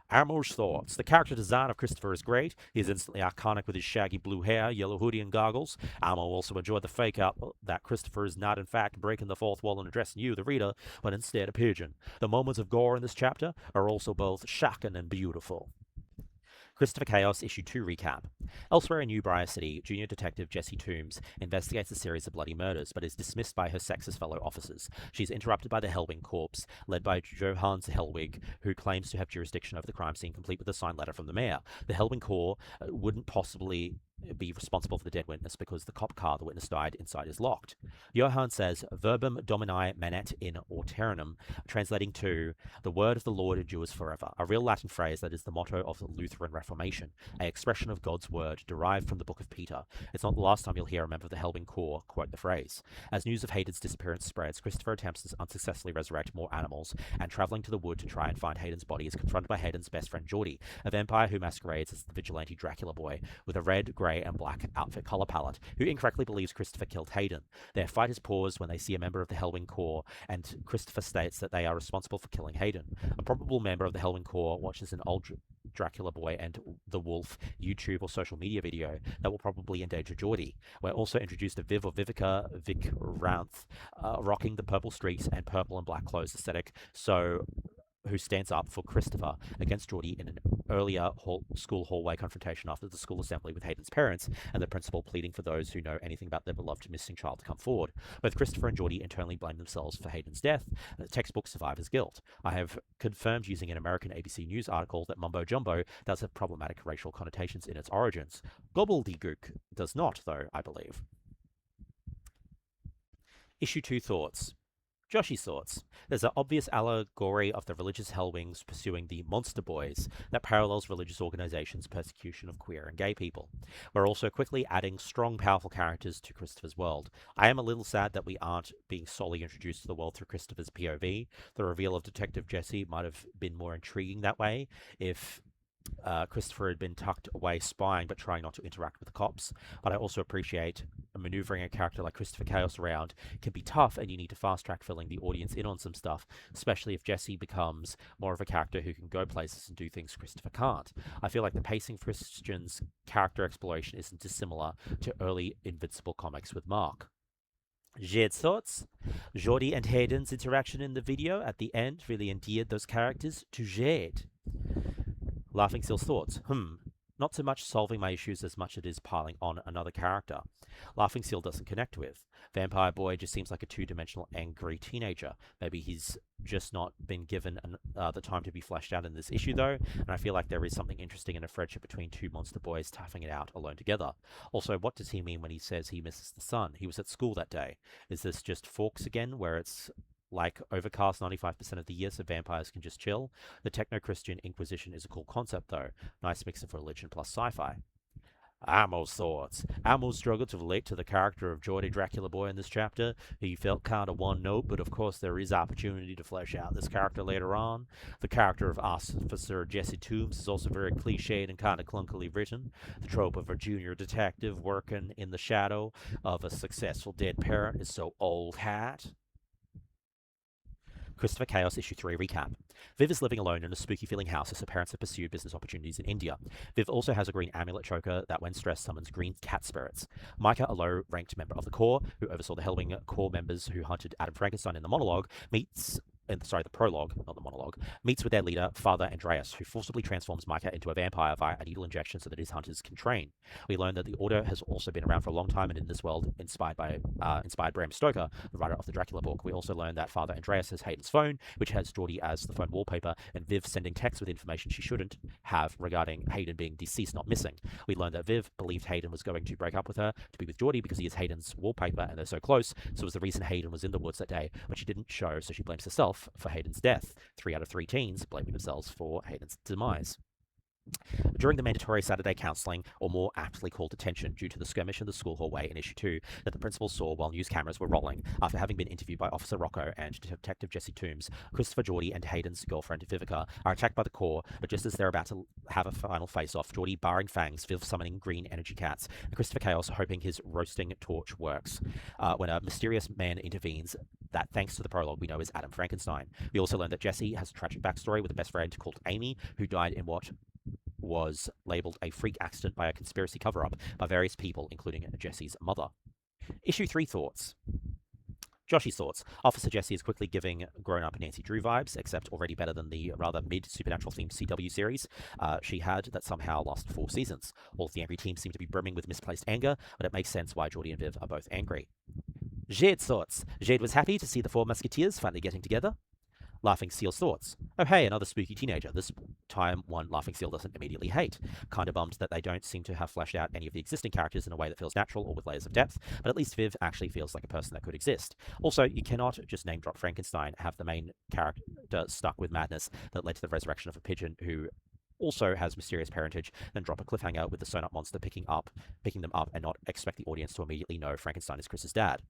Armour's thoughts. The character design of Christopher is great. He is instantly iconic with his shaggy blue hair, yellow hoodie, and goggles. Armour also enjoyed the fake out that Christopher is not, in fact, breaking the fourth wall and addressing you, the reader, but instead a pigeon. The moments of gore in this chapter are also both shocking and beautiful. Christopher Chaos Issue 2 Recap. Elsewhere in New Briar City, junior detective Jessie Toombs investigates a series of bloody murders, but is dismissed by her sexist fellow officers. She is interrupted by the Hellwing Corps, led by Johannes Hellwig, who claims to have jurisdiction over the crime scene, complete with a signed letter from the mayor. The Hellwing Corps wouldn't possibly be responsible for the dead witness because the cop car the witness died inside is locked. Johann says, verbum domini manet in aeternum, translating to, the word of the Lord endures forever, a real Latin phrase that is the motto of the Lutheran Reformation, an expression of God's word derived from the book of Peter. It's not the last time you'll hear a member of the Hellwing Corps quote the phrase. As news of Hayden's disappearance spreads, Christopher attempts to unsuccessfully resurrect more animals, and traveling to the wood to try and find Hayden's body is confronted by Hayden's best friend Geordie, a vampire who masquerades as the vigilante Dracula boy, with a red, grey, and black outfit color palette, who incorrectly believes Christopher killed Hayden. Their fight is paused when they see a member of the Hellwing Corps, and Christopher states that they are responsible for killing Hayden. A probable member of the Hellwing Corps watches an old Dracula boy and the Wolf YouTube or social media video that will probably endanger Geordie. We're also introduced to Viv or Vivica Vic Ranth, rocking the purple streaks and purple and black clothes aesthetic, who stands up for Christopher against Geordie in an earlier school hallway confrontation after the school assembly with Hayden's parents, and the principal pleading for those who know anything about their beloved missing child to come forward. Both Christopher and Geordie internally blame themselves for Hayden's death, textbook survivor's guilt. I have confirmed using an American ABC News article that Mumbo Jumbo does have problematic racial connotations in its origins. Gobbledygook does not, though, I believe. Issue 2 Thoughts. Joshy's thoughts. There's an obvious allegory of the religious Hellwings pursuing the monster boys that parallels religious organizations' persecution of queer and gay people. We're also quickly adding strong, powerful characters to Christopher's world. I am a little sad that we aren't being solely introduced to the world through Christopher's POV. The reveal of Detective Jessie might have been more intriguing that way if Christopher had been tucked away spying but trying not to interact with the cops. But I also appreciate maneuvering a character like Christopher Chaos around can be tough, and you need to fast track filling the audience in on some stuff, especially if Jessie becomes more of a character who can go places and do things Christopher can't. I feel like the pacing of Christian's character exploration isn't dissimilar to early Invincible comics with Mark. Jade's thoughts. Geordie and Hayden's interaction in the video at the end really endeared those characters to Jade. Laughing Seal's thoughts. Not so much solving my issues as much as it is piling on another character. Laughing Seal doesn't connect with. Vampire Boy just seems like a two-dimensional angry teenager. Maybe he's just not been given the time to be fleshed out in this issue, though, and I feel like there is something interesting in a friendship between two monster boys toughing it out alone together. Also, what does he mean when he says he misses the sun? He was at school that day. Is this just Forks again, where it's like overcast 95% of the year so vampires can just chill? The techno-Christian Inquisition is a cool concept, though. Nice mix of religion plus sci-fi. Ammo's thoughts. Ammo struggled to relate to the character of Geordie Dracula Boy in this chapter. He felt kind of one note, but of course there is opportunity to flesh out this character later on. The character of Officer Jesse Toombs is also very cliched and kind of clunkily written. The trope of a junior detective working in the shadow of a successful dead parent is so old hat. Christopher Chaos Issue 3 Recap. Viv is living alone in a spooky-feeling house as her parents have pursued business opportunities in India. Viv also has a green amulet choker that, when stressed, summons green cat spirits. Micah, a low-ranked member of the Corps, who oversaw the Hellwing Corps members who hunted Adam Frankenstein in the monologue, the prologue, not the monologue, meets with their leader, Father Andreas, who forcibly transforms Micah into a vampire via a needle injection so that his hunters can train. We learn that the Order has also been around for a long time and in this world inspired Bram Stoker, the writer of the Dracula book. We also learn that Father Andreas has Hayden's phone, which has Geordie as the phone wallpaper, and Viv sending texts with information she shouldn't have regarding Hayden being deceased, not missing. We learn that Viv believed Hayden was going to break up with her to be with Geordie because he is Hayden's wallpaper and they're so close, so it was the reason Hayden was in the woods that day, but she didn't show, so she blames herself for Hayden's death. 3 out of 3 teens blaming themselves for Hayden's demise. During the mandatory Saturday counselling, or more aptly called detention, due to the skirmish in the school hallway in issue 2 that the principal saw while news cameras were rolling, after having been interviewed by Officer Rocco and Detective Jesse Toombs, Christopher, Geordie, and Hayden's girlfriend Vivica are attacked by the Corps, but just as they're about to have a final face-off, Geordie barring fangs, Viv summoning green energy cats, and Christopher Chaos hoping his roasting torch works, when a mysterious man intervenes that, thanks to the prologue, we know is Adam Frankenstein. We also learn that Jesse has a tragic backstory with a best friend called Amy, who died in what was labeled a freak accident by a conspiracy cover-up by various people, including Jesse's mother. Issue 3 Thoughts. Joshy's thoughts. Officer Jesse is quickly giving grown-up Nancy Drew vibes, except already better than the rather mid-supernatural-themed CW series she had that somehow lasted 4 seasons. All of the angry teams seem to be brimming with misplaced anger, but it makes sense why Geordie and Viv are both angry. Jade's thoughts. Jade was happy to see the 4 musketeers finally getting together. Laughing Seal's thoughts. Oh hey, another spooky teenager. This time one Laughing Seal doesn't immediately hate. Kinda bummed that they don't seem to have fleshed out any of the existing characters in a way that feels natural or with layers of depth, but at least Viv actually feels like a person that could exist. Also, you cannot just name drop Frankenstein, have the main character stuck with madness that led to the resurrection of a pigeon who also has mysterious parentage, then drop a cliffhanger with the sewn-up monster picking them up and not expect the audience to immediately know Frankenstein is Chris's dad.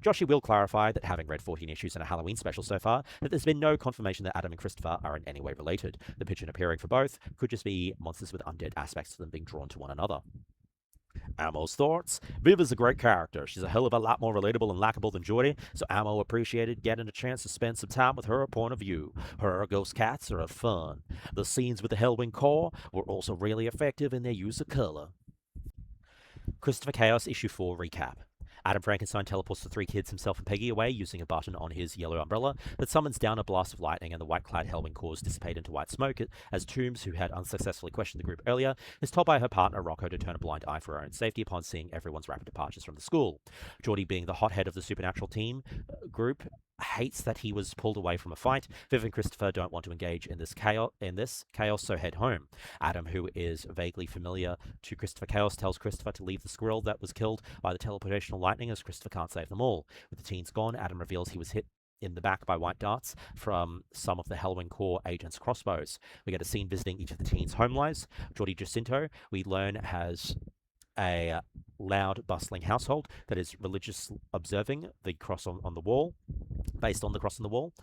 Joshy will clarify that, having read 14 issues and a Halloween special so far, that there's been no confirmation that Adam and Christopher are in any way related. The pigeon appearing for both could just be monsters with undead aspects to them being drawn to one another. Ammo's thoughts. Viv is a great character. She's a hell of a lot more relatable and likable than Geordie, so Ammo appreciated getting a chance to spend some time with her point of view. Her ghost cats are fun. The scenes with the Hellwing Corps were also really effective in their use of color. Christopher Chaos Issue 4 Recap. Adam Frankenstein teleports the 3 kids, himself and Peggy, away using a button on his yellow umbrella that summons down a blast of lightning, and the white-clad Hellwing Corps dissipate into white smoke as Toombs, who had unsuccessfully questioned the group earlier, is told by her partner Rocco to turn a blind eye for her own safety upon seeing everyone's rapid departures from the school. Geordie, being the hothead of the supernatural team group, hates that he was pulled away from a fight. Viv and Christopher don't want to engage in this chaos, so head home. Adam, who is vaguely familiar to Christopher Chaos, tells Christopher to leave the squirrel that was killed by the teleportational lightning, as Christopher can't save them all. With the teens gone, Adam reveals he was hit in the back by white darts from some of the Hellwing Corps agents' crossbows. We get a scene visiting each of the teens' home lives. Geordie Jacinto, we learn, has a loud, bustling household that is religious, observing the cross on the wall, based on the cross on the wall,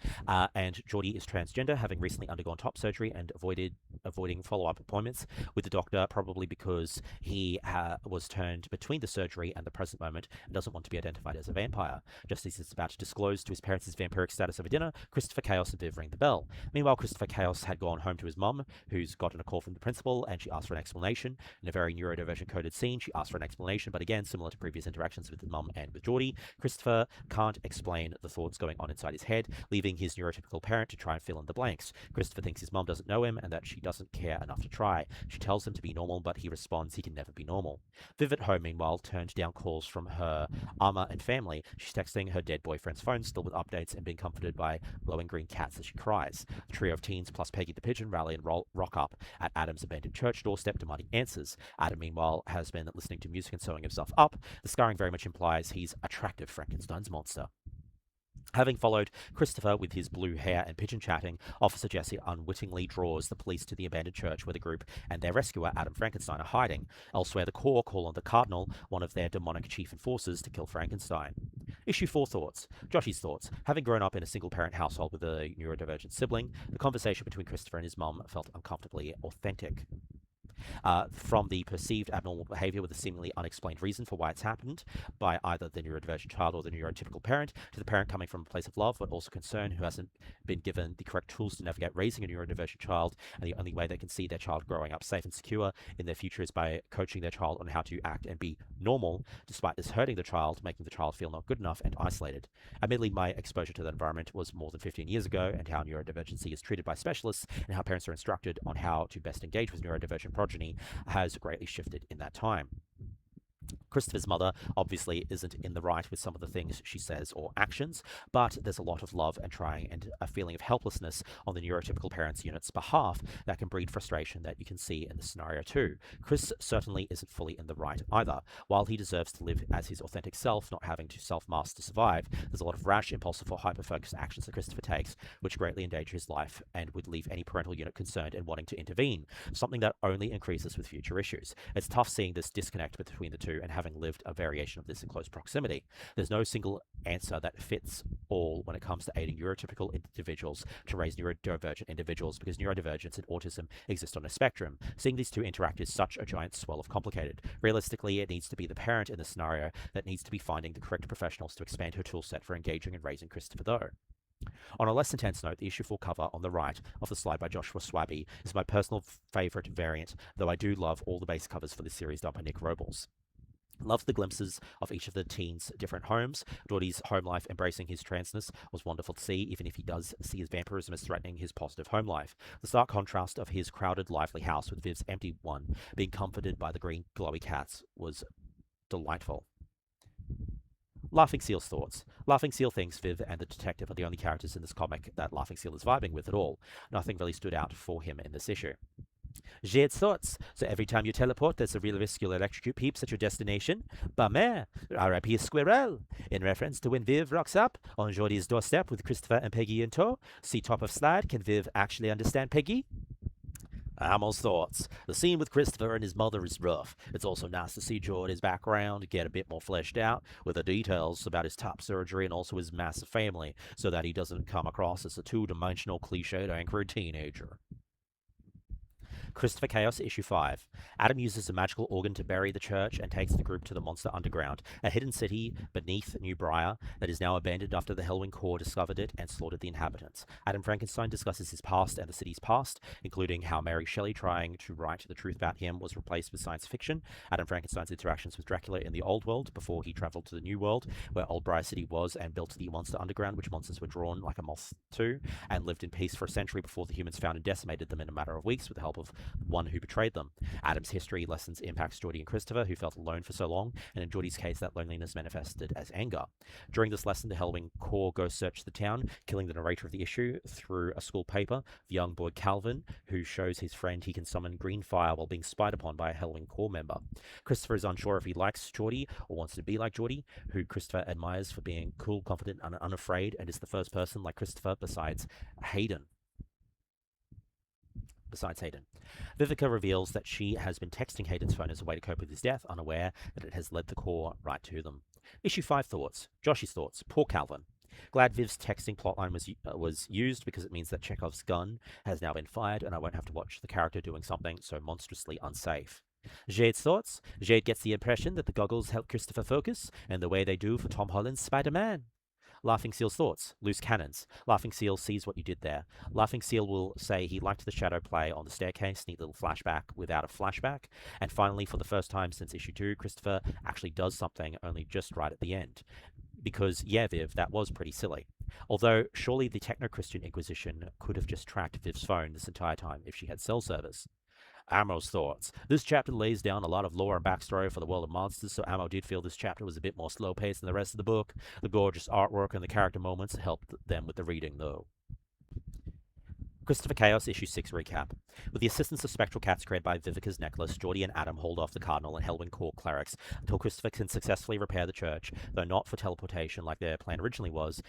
and Geordie is transgender, having recently undergone top surgery and avoiding follow-up appointments with the doctor, probably because he was turned between the surgery and the present moment and doesn't want to be identified as a vampire. Just as he's about to disclose to his parents his vampiric status over dinner, Christopher Chaos and Viv ring the bell. Meanwhile, Christopher Chaos had gone home to his mum, who's gotten a call from the principal, and she asked for an explanation. In a very neurodivergent-coded scene, she asked for an explanation, but again, similar to previous interactions with his mum and with Geordie, Christopher can't explain the thoughts going on inside his head, leaving his neurotypical parent to try and fill in the blanks. Christopher thinks his mum doesn't know him and that she doesn't care enough to try. She tells him to be normal, but he responds he can never be normal. Viv at home, meanwhile, turned down calls from her Amma and family. She's texting her dead boyfriend's phone, still with updates, and being comforted by glowing green cats as she cries. The trio of teens plus Peggy the pigeon rally and rock up at Adam's abandoned church doorstep demanding answers. Adam, meanwhile, has been listening to music and sewing himself up. The scarring very much implies he's attractive Frankenstein's monster. Having followed Christopher with his blue hair and pigeon chatting, Officer Jesse unwittingly draws the police to the abandoned church where the group and their rescuer, Adam Frankenstein, are hiding. Elsewhere, the Corps call on the Cardinal, one of their demonic chief enforcers, to kill Frankenstein. Issue 4 thoughts. Josh's thoughts. Having grown up in a single-parent household with a neurodivergent sibling, the conversation between Christopher and his mum felt uncomfortably authentic. From the perceived abnormal behavior with a seemingly unexplained reason for why it's happened by either the neurodivergent child or the neurotypical parent, to the parent coming from a place of love but also concern who hasn't been given the correct tools to navigate raising a neurodivergent child, and the only way they can see their child growing up safe and secure in their future is by coaching their child on how to act and be normal, despite this hurting the child, making the child feel not good enough and isolated. Admittedly, my exposure to that environment was more than 15 years ago, and how neurodivergency is treated by specialists and how parents are instructed on how to best engage with neurodivergent progeny has greatly shifted in that time. Christopher's mother obviously isn't in the right with some of the things she says or actions, but there's a lot of love and trying and a feeling of helplessness on the neurotypical parents' unit's behalf that can breed frustration that you can see in the scenario too. Chris certainly isn't fully in the right either. While he deserves to live as his authentic self, not having to self-mask to survive, there's a lot of rash, impulsive, or hyper-focused actions that Christopher takes, which greatly endanger his life and would leave any parental unit concerned and wanting to intervene, something that only increases with future issues. It's tough seeing this disconnect between the two and having lived a variation of this in close proximity. There's no single answer that fits all when it comes to aiding neurotypical individuals to raise neurodivergent individuals, because neurodivergence and autism exist on a spectrum. Seeing these two interact is such a giant swell of complicated. Realistically, it needs to be the parent in the scenario that needs to be finding the correct professionals to expand her toolset for engaging and raising Christopher, though. On a less intense note, the issue 4 cover on the right of the slide by Joshua Swabby is my personal favourite variant, though I do love all the base covers for this series done by Nick Robles. Loved the glimpses of each of the teens' different homes. Doherty's home life embracing his transness was wonderful to see, even if he does see his vampirism as threatening his positive home life. The stark contrast of his crowded, lively house with Viv's empty one, being comforted by the green, glowy cats, was delightful. Laughing Seal's thoughts. Laughing Seal thinks Viv and the detective are the only characters in this comic that Laughing Seal is vibing with at all. Nothing really stood out for him in this issue. J'ai thoughts. So every time you teleport, there's a real risk you'll electrocute peeps at your destination. Bummer. R.I.P. Squirrel. In reference to when Viv rocks up on Jordy's doorstep with Christopher and Peggy in tow. See top of slide. Can Viv actually understand Peggy? Amel's thoughts. The scene with Christopher and his mother is rough. It's also nice to see Jordy's background get a bit more fleshed out with the details about his top surgery and also his massive family, so that he doesn't come across as a two-dimensional, cliched, anchored teenager. Christopher Chaos, Issue 5. Adam uses a magical organ to bury the church and takes the group to the Monster Underground, a hidden city beneath New Briar that is now abandoned after the Hellwing Corps discovered it and slaughtered the inhabitants. Adam Frankenstein discusses his past and the city's past, including how Mary Shelley trying to write the truth about him was replaced with science fiction, Adam Frankenstein's interactions with Dracula in the Old World before he traveled to the New World, where Old Briar City was, and built the Monster Underground, which monsters were drawn like a moth to, and lived in peace for a century before the humans found and decimated them in a matter of weeks with the help of one who betrayed them. Adam's history lessons impacts Geordie and Christopher, who felt alone for so long, and in Geordie's case, that loneliness manifested as anger. During this lesson, the Hellwing Corps go search the town, killing the narrator of the issue through a school paper, the young boy Calvin, who shows his friend he can summon green fire while being spied upon by a Hellwing Corps member. Christopher is unsure if he likes Geordie or wants to be like Geordie, who Christopher admires for being cool, confident, and unafraid, and is the first person like Christopher besides Hayden. Vivica reveals that she has been texting Hayden's phone as a way to cope with his death, unaware that it has led the Corps right to them. Issue 5 thoughts. Josh's thoughts. Poor Calvin. Glad Viv's texting plotline was used, because it means that Chekhov's gun has now been fired and I won't have to watch the character doing something so monstrously unsafe. Jade's thoughts. Jade gets the impression that the goggles help Christopher focus, and the way they do for Tom Holland's Spider-Man. Laughing Seal's thoughts. Loose cannons. Laughing Seal sees what you did there. Laughing Seal will say he liked the shadow play on the staircase, neat little flashback without a flashback. And finally, for the first time since issue 2, Christopher actually does something, only just right at the end. Because, yeah, Viv, that was pretty silly. Although, surely the Techno-Christian Inquisition could have just tracked Viv's phone this entire time if she had cell service. Amo's thoughts. This chapter lays down a lot of lore and backstory for the world of monsters, so Amo did feel this chapter was a bit more slow-paced than the rest of the book. The gorgeous artwork and the character moments helped them with the reading, though. Christopher Chaos Issue 6 Recap. With the assistance of spectral cats created by Vivica's Necklace, Geordie and Adam hold off the Cardinal and Helwyn Court clerics until Christopher can successfully repair the church, though not for teleportation like their plan originally was.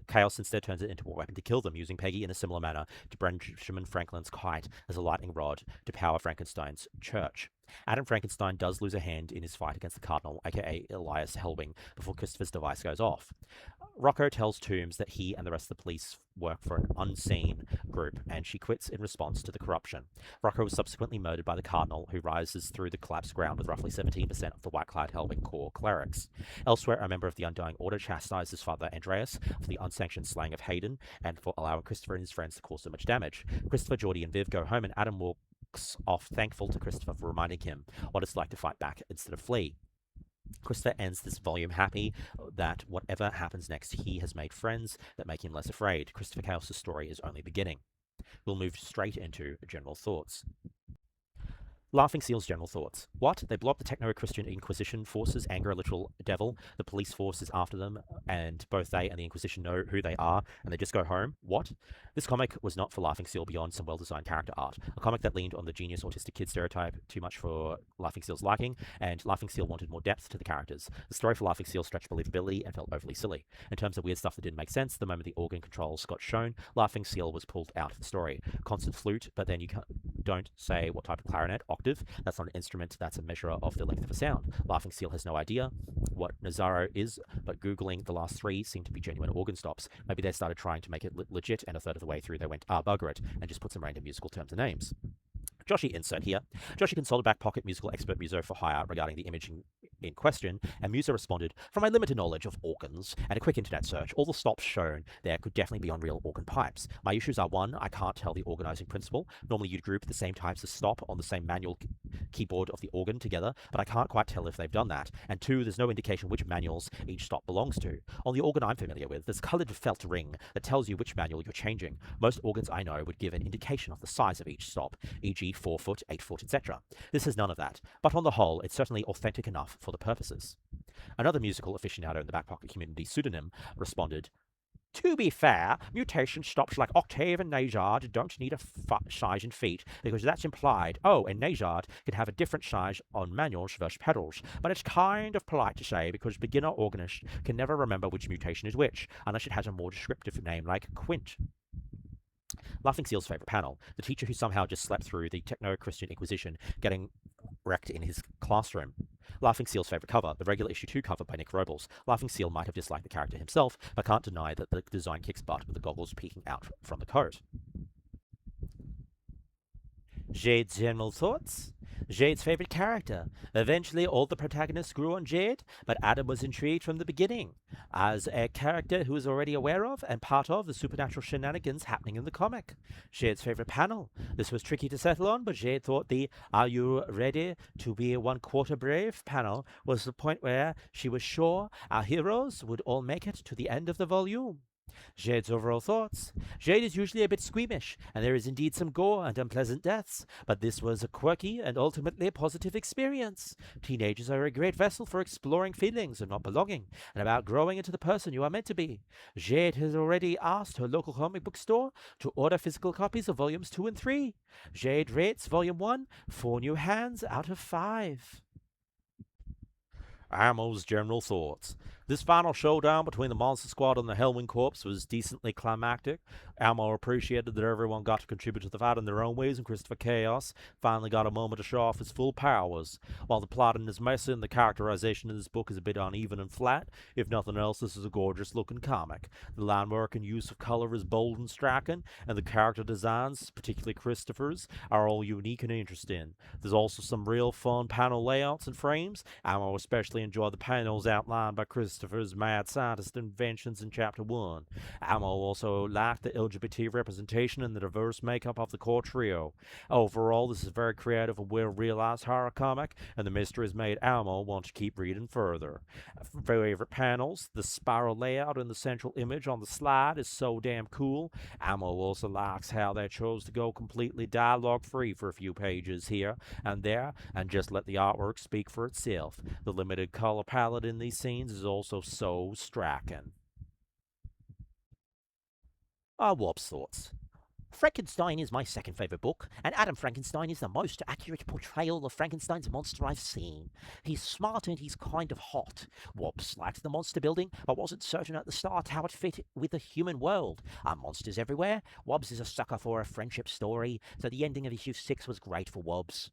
Chaos instead turns it into a weapon to kill them, using Peggy in a similar manner to Benjamin Franklin's kite as a lightning rod to power Frankenstein's church. Adam Frankenstein does lose a hand in his fight against the Cardinal, aka Elias Helwing, before Christopher's device goes off. Rocco tells Toombs that he and the rest of the police work for an unseen group, and she quits in response to the corruption. Rocco was subsequently murdered by the Cardinal, who rises through the collapsed ground with roughly 17% of the white-clad Helwing Corps clerics. Elsewhere, a member of the Undying Order chastises Father Andreas for the unsanctioned slaying of Hayden and for allowing Christopher and his friends to cause so much damage. Christopher, Geordie, and Viv go home, and Adam walks off thankful to Christopher for reminding him what it's like to fight back instead of flee. Christopher ends this volume happy that whatever happens next, he has made friends that make him less afraid. Christopher Chaos' story is only beginning. We'll move straight into general thoughts. Laughing Seal's general thoughts. What? They blow up the Techno-Christian Inquisition forces, anger a literal devil, the police force is after them, and both they and the Inquisition know who they are, and they just go home? What? This comic was not for Laughing Seal beyond some well-designed character art. A comic that leaned on the genius autistic kid stereotype too much for Laughing Seal's liking, and Laughing Seal wanted more depth to the characters. The story for Laughing Seal stretched believability and felt overly silly. In terms of weird stuff that didn't make sense, the moment the organ controls got shown, Laughing Seal was pulled out of the story. Constant flute, but then you don't say what type of clarinet, octave. That's not an instrument, that's a measure of the length of a sound. Laughing Seal has no idea what Nazaro is, but Googling the last three seem to be genuine organ stops. Maybe they started trying to make it legit, and a third of the way through they went, bugger it, and just put some random musical terms and names. Joshy insert here. Joshy consulted back pocket musical expert Muso for hire regarding the imaging in question, and Muso responded, "From my limited knowledge of organs and a quick internet search, all the stops shown there could definitely be on real organ pipes. My issues are, one, I can't tell the organizing principle. Normally you'd group the same types of stop on the same manual keyboard of the organ together, but I can't quite tell if they've done that. And two, there's no indication which manuals each stop belongs to. On the organ I'm familiar with, there's a colored felt ring that tells you which manual you're changing. Most organs I know would give an indication of the size of each stop, e.g. 4 foot, 8 foot, etc. This has none of that, but on the whole, it's certainly authentic enough for the purposes." Another musical aficionado in the back pocket community, Pseudonym, responded, "To be fair, mutation stops like Octave and Najard don't need a size in feet, because that's implied. Oh, and Najard can have a different size on manuals versus pedals, but it's kind of polite to say because beginner organists can never remember which mutation is which, unless it has a more descriptive name like Quint." Laughing Seal's favourite panel, the teacher who somehow just slept through the Techno-Christian Inquisition getting wrecked in his classroom. Laughing Seal's favourite cover, the regular issue 2 cover by Nick Robles. Laughing Seal might have disliked the character himself, but can't deny that the design kicks butt with the goggles peeking out from the coat. Jade's general thoughts? Jade's favorite character. Eventually, all the protagonists grew on Jade, but Adam was intrigued from the beginning, as a character who was already aware of and part of the supernatural shenanigans happening in the comic. Jade's favorite panel. This was tricky to settle on, but Jade thought the "Are you ready to be 1/4 brave" panel was the point where she was sure our heroes would all make it to the end of the volume. Jade's overall thoughts. Jade is usually a bit squeamish, and there is indeed some gore and unpleasant deaths, but this was a quirky and ultimately positive experience. Teenagers are a great vessel for exploring feelings of not belonging, and about growing into the person you are meant to be. Jade has already asked her local comic book store to order physical copies of volumes 2 and 3. Jade rates volume 1 4 new hands out of 5. Ammo's general thoughts. This final showdown between the Monster Squad and the Hellwing Corps was decently climactic. Ammo appreciated that everyone got to contribute to the fight in their own ways, and Christopher Chaos finally got a moment to show off his full powers. While the plotting is messy and the characterization in this book is a bit uneven and flat, if nothing else, this is a gorgeous-looking comic. The line work and use of color is bold and striking, and the character designs, particularly Christopher's, are all unique and interesting. There's also some real fun panel layouts and frames. Ammo especially enjoyed the panels outlined by Christopher's mad scientist inventions in Chapter 1. Ammo also liked the LGBT representation and the diverse makeup of the core trio. Overall, this is a very creative and well-realized horror comic, and the mysteries made Ammo want to keep reading further. Favorite panels, the spiral layout in the central image on the slide is so damn cool. Ammo also likes how they chose to go completely dialogue-free for a few pages here and there, and just let the artwork speak for itself. The limited color palette in these scenes is also so striking. Warp's thoughts. Frankenstein is my second favourite book, and Adam Frankenstein is the most accurate portrayal of Frankenstein's monster I've seen. He's smart and he's kind of hot. Wobbs liked the monster building, but wasn't certain at the start how it fit with the human world. Are monsters everywhere? Wobbs is a sucker for a friendship story, so the ending of issue 6 was great for Wobbs.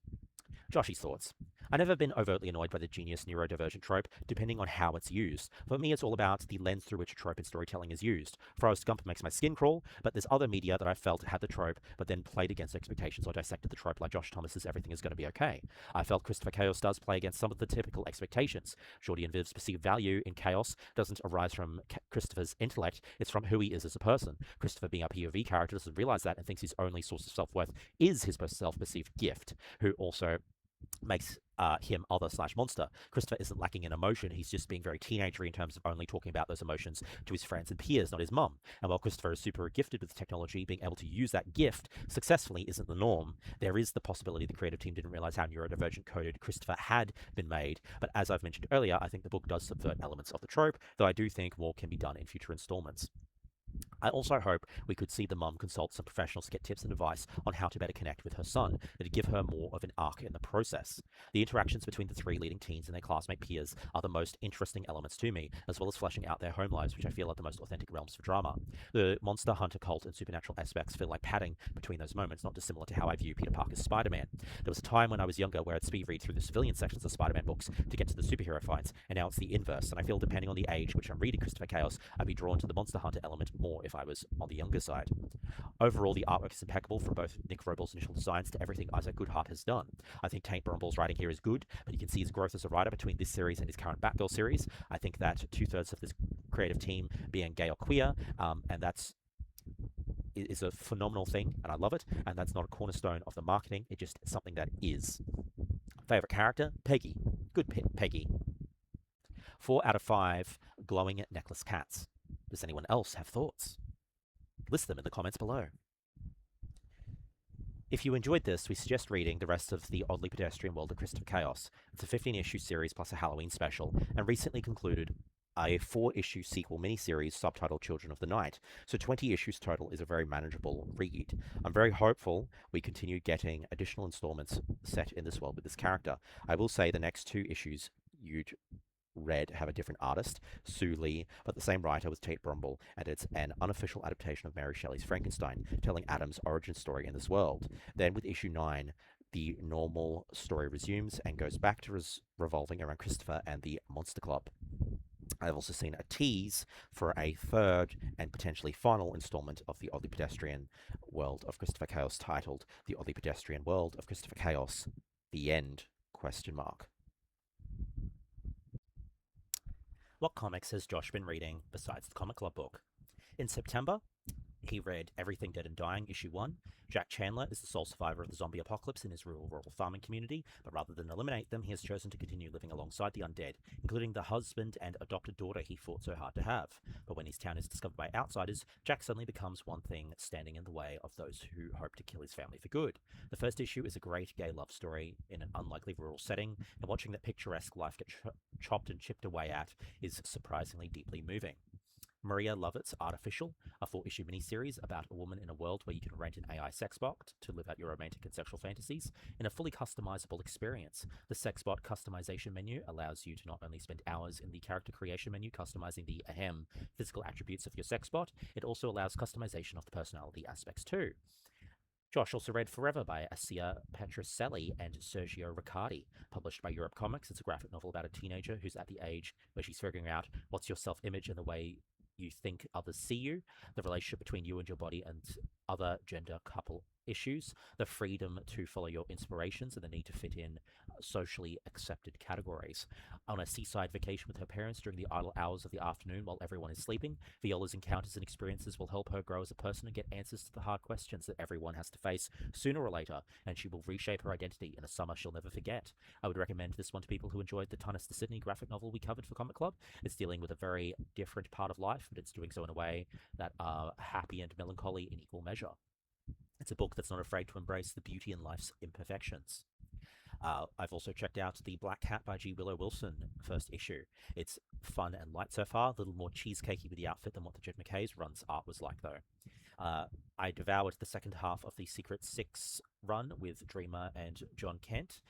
Joshy's thoughts. I've never been overtly annoyed by the genius neurodivergent trope, depending on how it's used. For me, it's all about the lens through which a trope in storytelling is used. Forrest Gump makes my skin crawl, but there's other media that I felt had the trope, but then played against expectations or dissected the trope, like Josh Thomas's Everything is Going to Be Okay. I felt Christopher Chaos does play against some of the typical expectations. Shorty and Viv's perceived value in chaos doesn't arise from Christopher's intellect, it's from who he is as a person. Christopher, being a POV character, doesn't realize that and thinks his only source of self-worth is his self-perceived gift, who also makes him other/monster. Christopher isn't lacking in emotion, he's just being very teenagery in terms of only talking about those emotions to his friends and peers, not his mum. And while Christopher is super gifted with technology, being able to use that gift successfully isn't the norm. There is the possibility the creative team didn't realize how neurodivergent coded Christopher had been made, but as I've mentioned earlier, I think the book does subvert elements of the trope, though I do think more can be done in future installments. I also hope we could see the mum consult some professionals to get tips and advice on how to better connect with her son, and to give her more of an arc in the process. The interactions between the three leading teens and their classmate peers are the most interesting elements to me, as well as fleshing out their home lives, which I feel are the most authentic realms for drama. The monster, hunter, cult, and supernatural aspects feel like padding between those moments, not dissimilar to how I view Peter Parker's Spider-Man. There was a time when I was younger where I'd speed read through the civilian sections of Spider-Man books to get to the superhero fights, and now it's the inverse, and I feel depending on the age which I'm reading Christopher Chaos, I'd be drawn to the monster hunter element more if I was on the younger side. Overall, the artwork is impeccable from both Nick Robles' initial designs to everything Isaac Goodhart has done. I think Tate Brombal's writing here is good, but you can see his growth as a writer between this series and his current Batgirl series. I think that two-thirds of this creative team being gay or queer, and that's is a phenomenal thing, and I love it, and that's not a cornerstone of the marketing, it's just something that is. Favorite character? Peggy. Good Peggy. 4 out of 5 glowing necklace cats. Does anyone else have thoughts? List them in the comments below. If you enjoyed this, we suggest reading the rest of the Oddly Pedestrian World of Christopher Chaos. It's a 15-issue series plus a Halloween special, and recently concluded a 4-issue sequel miniseries subtitled Children of the Night, so 20 issues total is a very manageable read. I'm very hopeful we continue getting additional installments set in this world with this character. I will say the next 2 issues you'd read have a different artist, Sue Lee, but the same writer with Tate Brombal, and it's an unofficial adaptation of Mary Shelley's Frankenstein, telling Adam's origin story in this world. Then with issue 9, the normal story resumes and goes back to revolving around Christopher and the Monster Club. I've also seen a tease for a 3rd and potentially final installment of the Oddly Pedestrian World of Christopher Chaos, titled The Oddly Pedestrian World of Christopher Chaos, The End? What comics has Josh been reading besides the Comic Club book? In September, he read Everything Dead and Dying, issue 1. Jack Chandler is the sole survivor of the zombie apocalypse in his rural farming community, but rather than eliminate them, he has chosen to continue living alongside the undead, including the husband and adopted daughter he fought so hard to have. But when his town is discovered by outsiders, Jack suddenly becomes one thing standing in the way of those who hope to kill his family for good. The first issue is a great gay love story in an unlikely rural setting, and watching that picturesque life get chopped and chipped away at is surprisingly deeply moving. Maria Lovett's Artificial, a 4-issue miniseries about a woman in a world where you can rent an AI sex bot to live out your romantic and sexual fantasies in a fully customizable experience. The sex bot customization menu allows you to not only spend hours in the character creation menu customizing the physical attributes of your sex bot, it also allows customization of the personality aspects too. Josh also read Forever by Assia Petroselli and Sergio Riccardi. Published by Europe Comics, it's a graphic novel about a teenager who's at the age where she's figuring out what's your self-image and the way you think others see you, the relationship between you and your body and other gender couple issues, the freedom to follow your inspirations, and the need to fit in socially accepted categories. On a seaside vacation with her parents during the idle hours of the afternoon while everyone is sleeping, Viola's encounters and experiences will help her grow as a person and get answers to the hard questions that everyone has to face sooner or later, and she will reshape her identity in a summer she'll never forget. I would recommend this one to people who enjoyed the Tunnus to Sydney graphic novel we covered for Comic Club. It's dealing with a very different part of life, but it's doing so in a way that are happy and melancholy in equal measure. It's a book that's not afraid to embrace the beauty in life's imperfections. I've also checked out The Black Cat by G. Willow Wilson, first issue. It's fun and light so far, a little more cheesecakey with the outfit than what the Jed McKay's run's art was like, though. Uh, I devoured the second half of the Secret Six run with Dreamer and John Kent.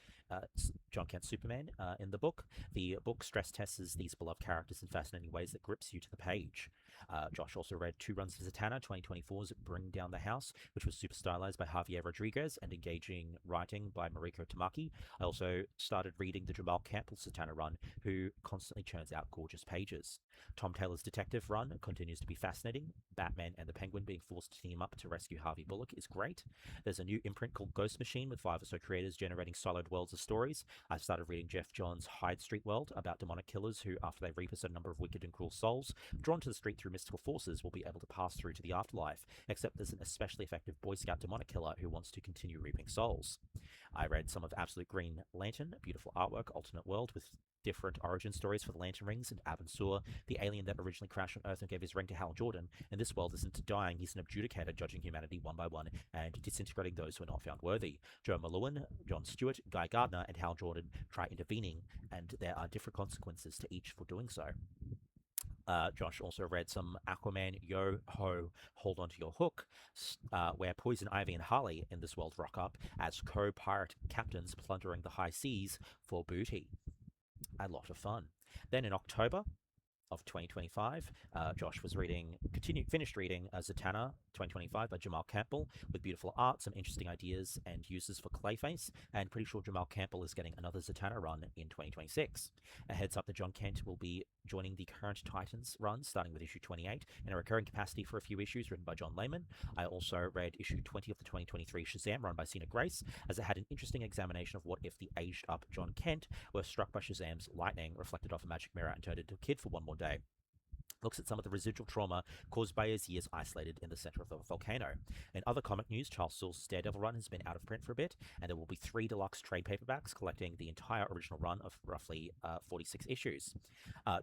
John Kent Superman in the book. The book stress tests these beloved characters in fascinating ways that grips you to the page. Josh also read two runs of Zatanna, 2024's Bring Down the House, which was super stylized by Javier Rodriguez and engaging writing by Mariko Tamaki. I also started reading the Jamal Campbell Zatanna run, who constantly churns out gorgeous pages. Tom Taylor's detective run continues to be fascinating. Batman and the Penguin being forced to team up to rescue Harvey Bullock is great. There's a new imprint called Ghost Machine with 5 or so creators generating solid worlds of stories. I started reading Jeff Johns' Hyde Street world about demonic killers who, after they repossess a number of wicked and cruel souls, drawn to the street through mystical forces, will be able to pass through to the afterlife, except there's an especially effective Boy Scout demonic killer who wants to continue reaping souls. I read some of Absolute Green Lantern, beautiful artwork, alternate world with different origin stories for the Lantern Rings and Abin Sur, the alien that originally crashed on Earth and gave his ring to Hal Jordan. In this world isn't dying, he's an adjudicator judging humanity one by one and disintegrating those who are not found worthy. Joe Malone, John Stewart, Guy Gardner, and Hal Jordan try intervening, and there are different consequences to each for doing so. Josh also read some Aquaman Yo Ho Hold On to Your Hook, where Poison Ivy and Harley in this world rock up as co-pirate captains plundering the high seas for booty. A lot of fun. Then in October of 2025, Josh was finished reading Zatanna 2025 by Jamal Campbell with beautiful art, some interesting ideas and uses for Clayface, and pretty sure Jamal Campbell is getting another Zatanna run in 2026. A heads up that John Kent will be joining the current Titans run, starting with issue 28 in a recurring capacity for a few issues written by John Layman. I also read issue 20 of the 2023 Shazam run by Sina Grace, as it had an interesting examination of what if the aged up John Kent were struck by Shazam's lightning, reflected off a magic mirror, and turned into a kid for one more day. Looks at some of the residual trauma caused by his years isolated in the center of the volcano. In other comic news, Charles Soule's Daredevil run has been out of print for a bit, and there will be 3 deluxe trade paperbacks collecting the entire original run of roughly 46 issues.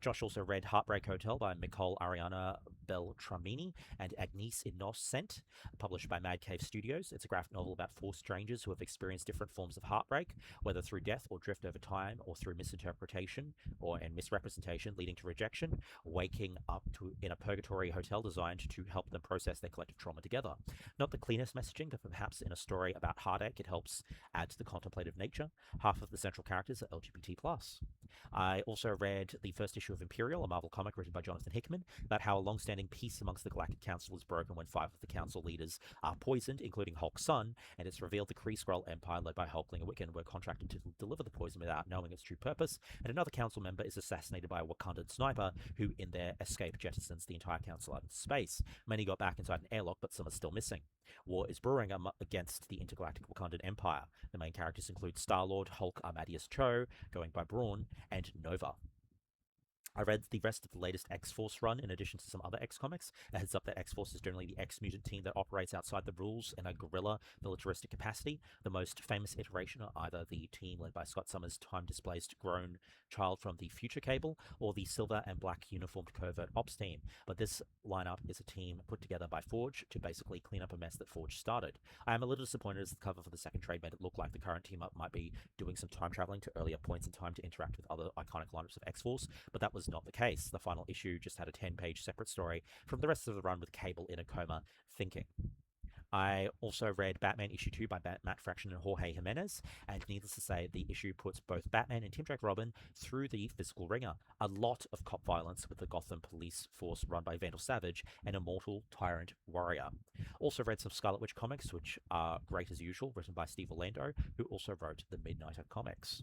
Josh also read Heartbreak Hotel by Nicole Ariana Beltramini and Agnese Innocent, published by Mad Cave Studios. It's a graphic novel about 4 strangers who have experienced different forms of heartbreak, whether through death or drift over time, or through misinterpretation and misrepresentation leading to rejection, waking up in a purgatory hotel designed to help them process their collective trauma together. Not the cleanest messaging, but perhaps in a story about heartache, it helps add to the contemplative nature. Half of the central characters are LGBT+. I also read the first issue of Imperial, a Marvel comic written by Jonathan Hickman, about how a long-standing peace amongst the Galactic Council is broken when 5 of the council leaders are poisoned, including Hulk's son, and it's revealed the Kree Skrull Empire, led by Hulkling and Wiccan, were contracted to deliver the poison without knowing its true purpose, and another council member is assassinated by a Wakandan sniper who, in their escape, jettisons the entire council out into space. Many got back inside an airlock, but some are still missing. War is brewing against the intergalactic Wakandan Empire. The main characters include Star-Lord, Hulk Amadeus Cho, going by Brawn, and Nova. I read the rest of the latest X-Force run in addition to some other X-comics. A heads up that X-Force is generally the X-Mutant team that operates outside the rules in a guerrilla militaristic capacity. The most famous iteration are either the team led by Scott Summers' time-displaced grown child from the Future Cable, or the silver and black uniformed covert ops team. But this lineup is a team put together by Forge to basically clean up a mess that Forge started. I am a little disappointed as the cover for the second trade made it look like the current team up might be doing some time traveling to earlier points in time to interact with other iconic lineups of X-Force, but that was not the case. The final issue just had a 10-page separate story from the rest of the run with Cable in a coma thinking. I also read Batman issue 2 by Matt Fraction and Jorge Jimenez, and needless to say, the issue puts both Batman and Tim Drake Robin through the physical ringer. A lot of cop violence with the Gotham police force run by Vandal Savage, an immortal tyrant warrior. Also read some Scarlet Witch comics, which are great as usual, written by Steve Orlando, who also wrote the Midnighter comics.